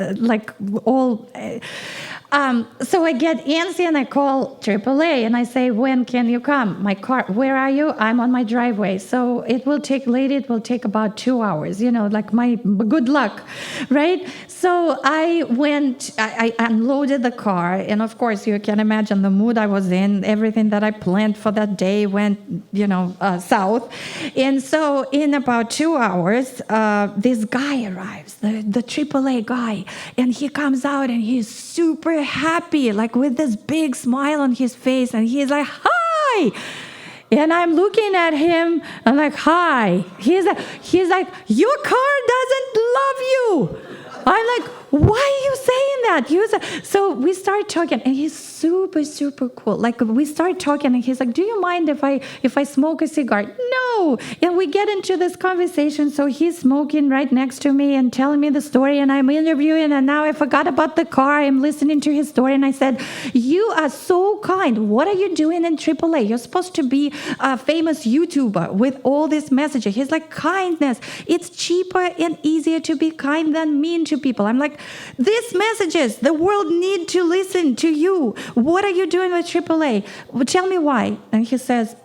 so I get antsy and I call AAA and I say, when can you come? My car, where are you? I'm on my driveway. So it will take about 2 hours, like my good luck, right? So I went, I unloaded the car. And of course, you can imagine the mood I was in. Everything that I planned for that day went, south. And so in about 2 hours, this guy arrives, the AAA guy. And he comes out and he's super happy, like with this big smile on his face, and he's like, hi. And I'm looking at him, I'm like, hi. He's like, your car doesn't love you. I'm like, why are you saying that? So we start talking, and he's super, super cool. Like, we start talking, and he's like, do you mind if I smoke a cigar? No. And we get into this conversation. So he's smoking right next to me and telling me the story, and I'm interviewing, and now I forgot about the car. I'm listening to his story, and I said, you are so kind. What are you doing in AAA? You're supposed to be a famous YouTuber with all this messaging. He's like, kindness. It's cheaper and easier to be kind than mean to people. I'm like, these messages, the world need to listen to you. What are you doing with AAA? Well, tell me why. And he says,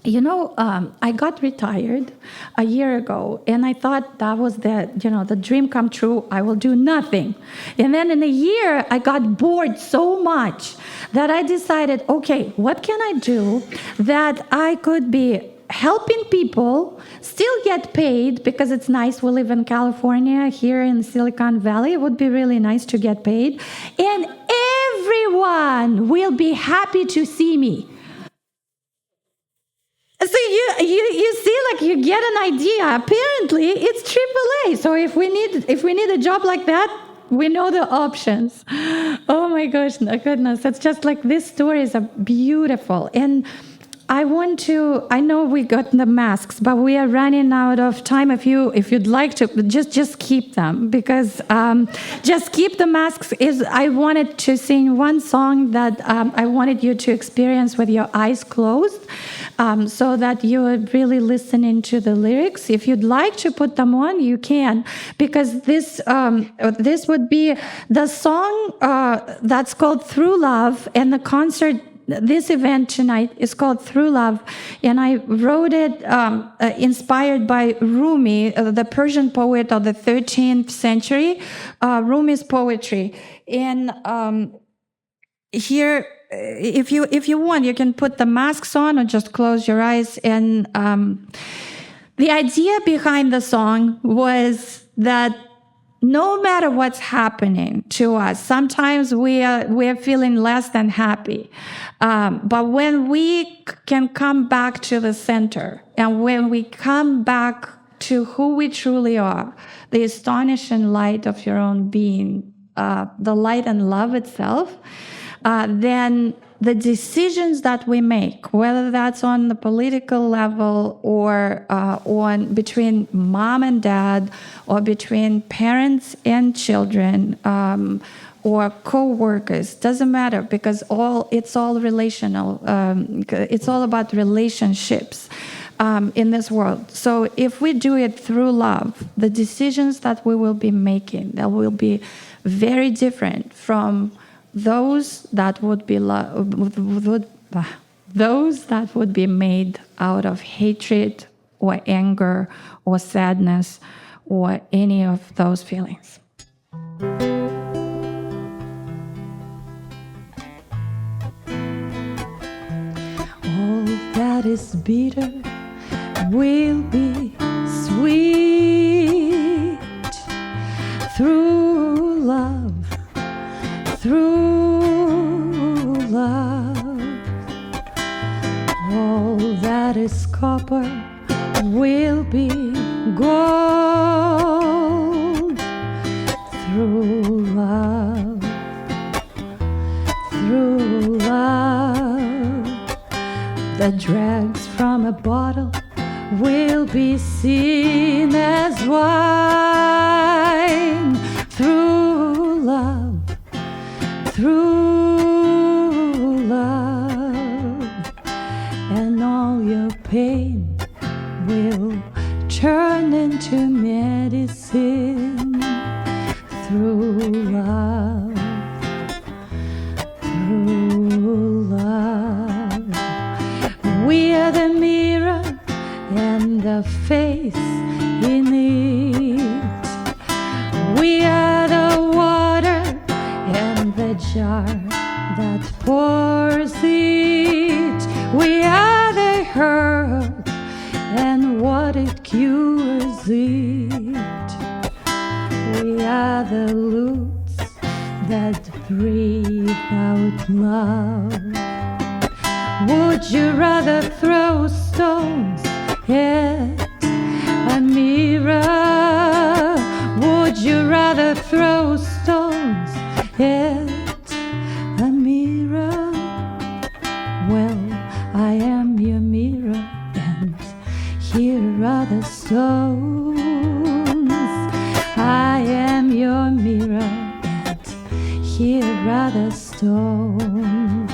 I got retired a year ago, and I thought that was the dream come true. I will do nothing. And then in a year, I got bored so much that I decided, okay, what can I do that I could be helping people, still get paid, because it's nice. We live in California, here in Silicon Valley. It would be really nice to get paid. And everyone will be happy to see me. So you see, like, you get an idea. Apparently, it's AAA. So if we need a job like that, we know the options. Oh my gosh, goodness. It's just like, these stories are beautiful. And I know we got the masks, but we are running out of time. If you'd like to, just keep them, because just keep the masks. I wanted to sing one song that I wanted you to experience with your eyes closed, so that you are really listening to the lyrics. If you'd like to put them on, you can, because this would be the song that's called Through Love, and the concert. This event tonight is called Through Love, and I wrote it inspired by Rumi, the Persian poet of the 13th century, Rumi's poetry. And here, if you want, you can put the masks on or just close your eyes. And the idea behind the song was that no matter what's happening to us, sometimes we are feeling less than happy. But when we can come back to the center, and when we come back to who we truly are, the astonishing light of your own being, the light and love itself, then the decisions that we make, whether that's on the political level or on between mom and dad, or between parents and children, or co-workers, doesn't matter, because it's all relational. It's all about relationships in this world. So if we do it through love, the decisions that we will be making, that will be very different from those that would be made out of hatred or anger or sadness or any of those feelings. All that is bitter will be sweet through love. Through love, all that is copper will be gold. Through love, the dregs from a bottle will be seen as wine through love, and all your pain will turn into medicine through love. We are the mirror and the face in it. We are the water and the jar that pours it. We are the herb and what it cures it. We are the roots that breathe out love. Would you rather throw stones at a mirror? Would you rather throw stones at a mirror? Well, I am your mirror, and here are the stones. I am your mirror, and here are the stones.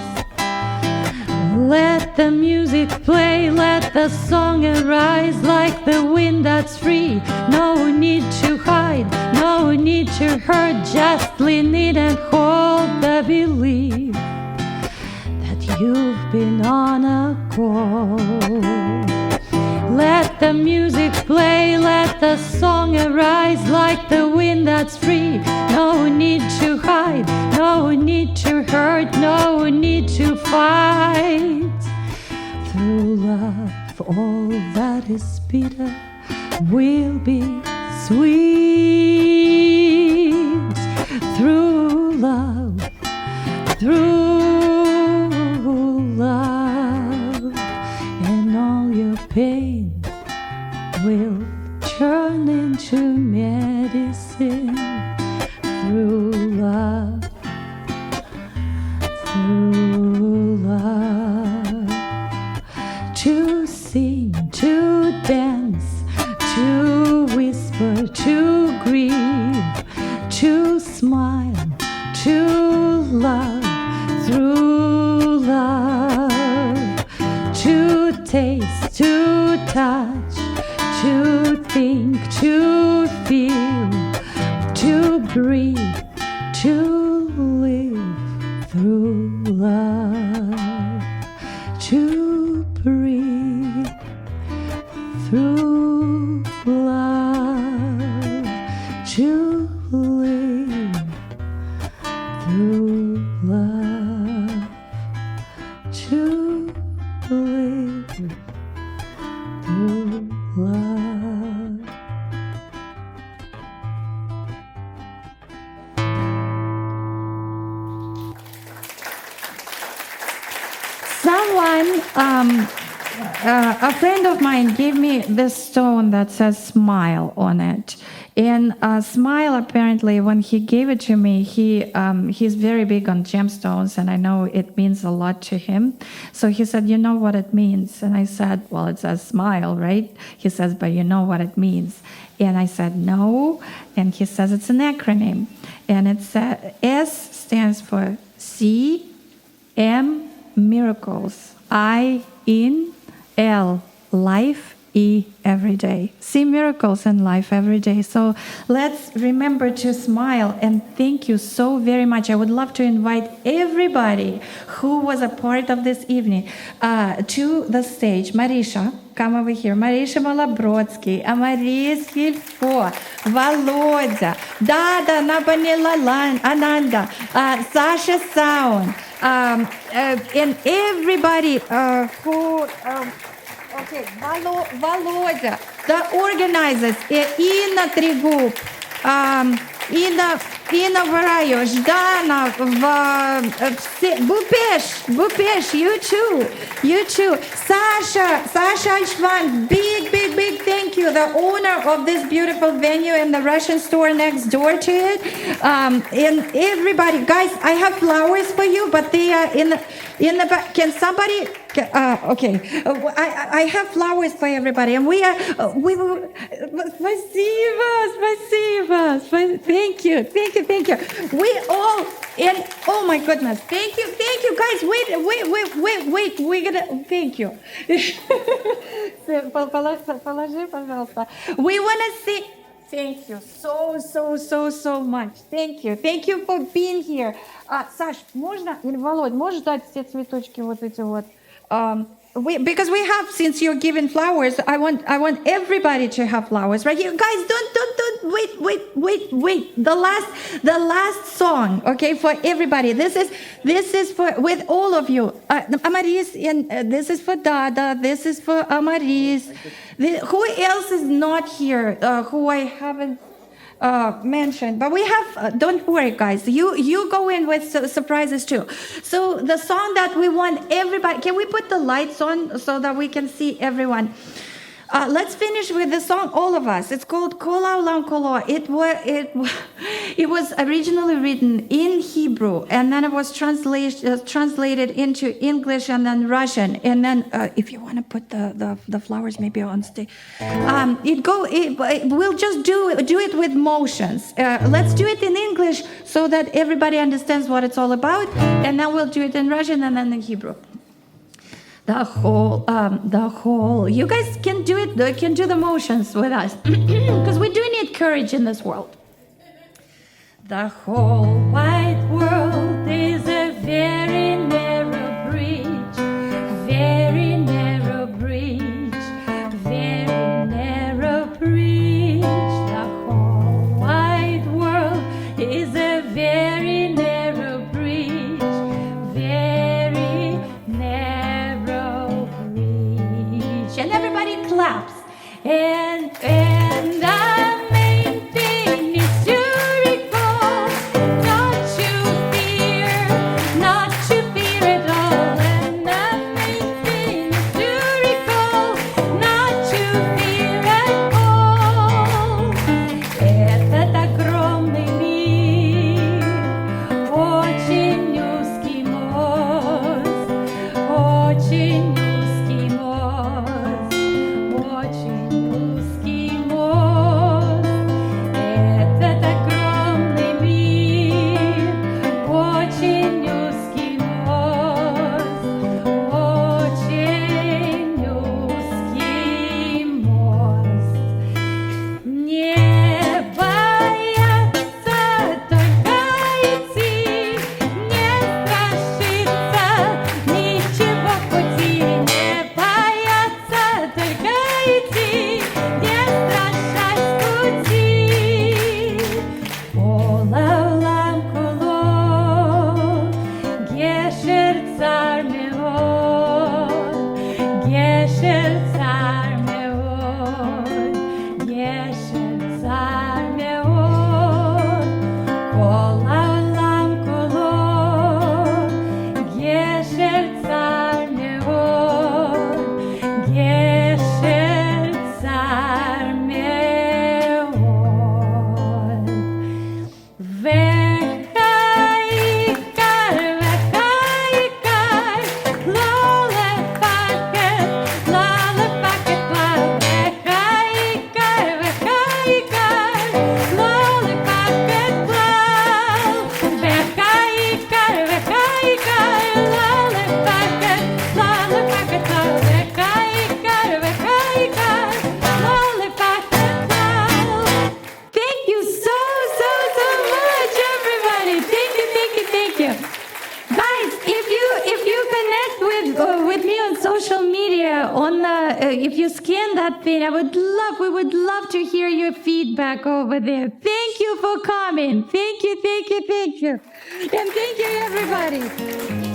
Let the music play, let the song arise like the wind that's free. No need to hide, no need to hurt, just lean in and hold the belief that you've been on a call. Let the music play, let the song arise like the wind that's free. No need to hide, no need to hurt, no need to fight. Through love, all that is bitter will be sweet. Through love, and all your pain will turn into medicine. Through love, to sing, to dance, to whisper, to grieve, to smile, to love. Through love, to taste, to touch, to think, to feel, to breathe, to live. Through love, to breathe. Through love, to live. Through love, to live. Through love. Someone, a friend of mine gave me this stone that says smile on it. And smile, apparently, when he gave it to me, he's very big on gemstones, and I know it means a lot to him. So he said, you know what it means? And I said, well, it says smile, right? He says, but you know what it means? And I said, no. And he says, it's an acronym. And it's S stands for C, M, miracles, I, in, L, life, E, every day. See miracles in life every day. So let's remember to smile, and thank you so very much. I would love to invite everybody who was a part of this evening to the stage. Marisha, come over here. Marisha Malabrodsky, Amaris Filfo, Volodya, Dada Nabhaniilananda, Sasha Sound, and everybody who... Okay, Volodya, the organizers, Inna Trigub, Inna Varayo, Zhanna, Bupesh, you too, Sasha Shpits, big big thank you, the owner of this beautiful venue and the Russian store next door to it. And everybody, guys, I have flowers for you, but they are in the back. Can somebody? Okay, I have flowers for everybody, and we will. Спасибо. Thank you. We all. And oh my goodness, thank you, guys. Wait. We're gonna thank you. Положи, пожалуйста. We wanna say thank you so much. Thank you for being here. Саш, можно или Володь, можешь дать все цветочки вот эти вот? Because we have, since you're giving flowers, I want everybody to have flowers right here. Guys, don't wait. The last song, okay, for everybody. This is for with all of you. Amaris, and this is for Dada. This is for Amaris. Who else is not here? Who I haven't mentioned, but we have. Don't worry, guys. You go in with surprises too. So the song that we want everybody. Can we put the lights on so that we can see everyone? Let's finish with the song, all of us. It's called Olam Kulo. It was originally written in Hebrew, and then it was translated into English and then Russian. And then, if you want to put the flowers maybe on stage, we'll just do it with motions. Let's do it in English so that everybody understands what it's all about, and then we'll do it in Russian and then in Hebrew. The whole. You guys can do it. Can do the motions with us, because we do need courage in this world. The whole wide world is a very narrow bridge, very narrow bridge, very narrow bridge. The whole wide world is a very narrow bridge, very narrow bridge. And everybody claps. And the main thing is to recall not to fear at all. And the main thing is to recall not to fear at all. Этот огромный мир, очень узкий мост, очень узкий мост, очень узкий мост. Этот огромный мир, очень узкий мост, очень узкий мост. Не бояться, только идти, не страшиться ничего в пути. Не бояться, только идти, не страшась пути. Olam Kulo, Gesher Tsar Meod, Gesher Tsar Meod, Gesher Tsar Meod. Olam Kulo, Gesher Tsar Meod, Gesher Tsar Meod. Vechaikar, lole paket, vechaikar, lole paket, vechaikar, lole paket, lole paket, vechaikar, lole paket. Thank you so much, everybody. Thank you. Guys, if you connect with me on social media, if you scan that thing, we would love to hear your feedback over there. Thank you for coming. Thank you. And thank you, everybody.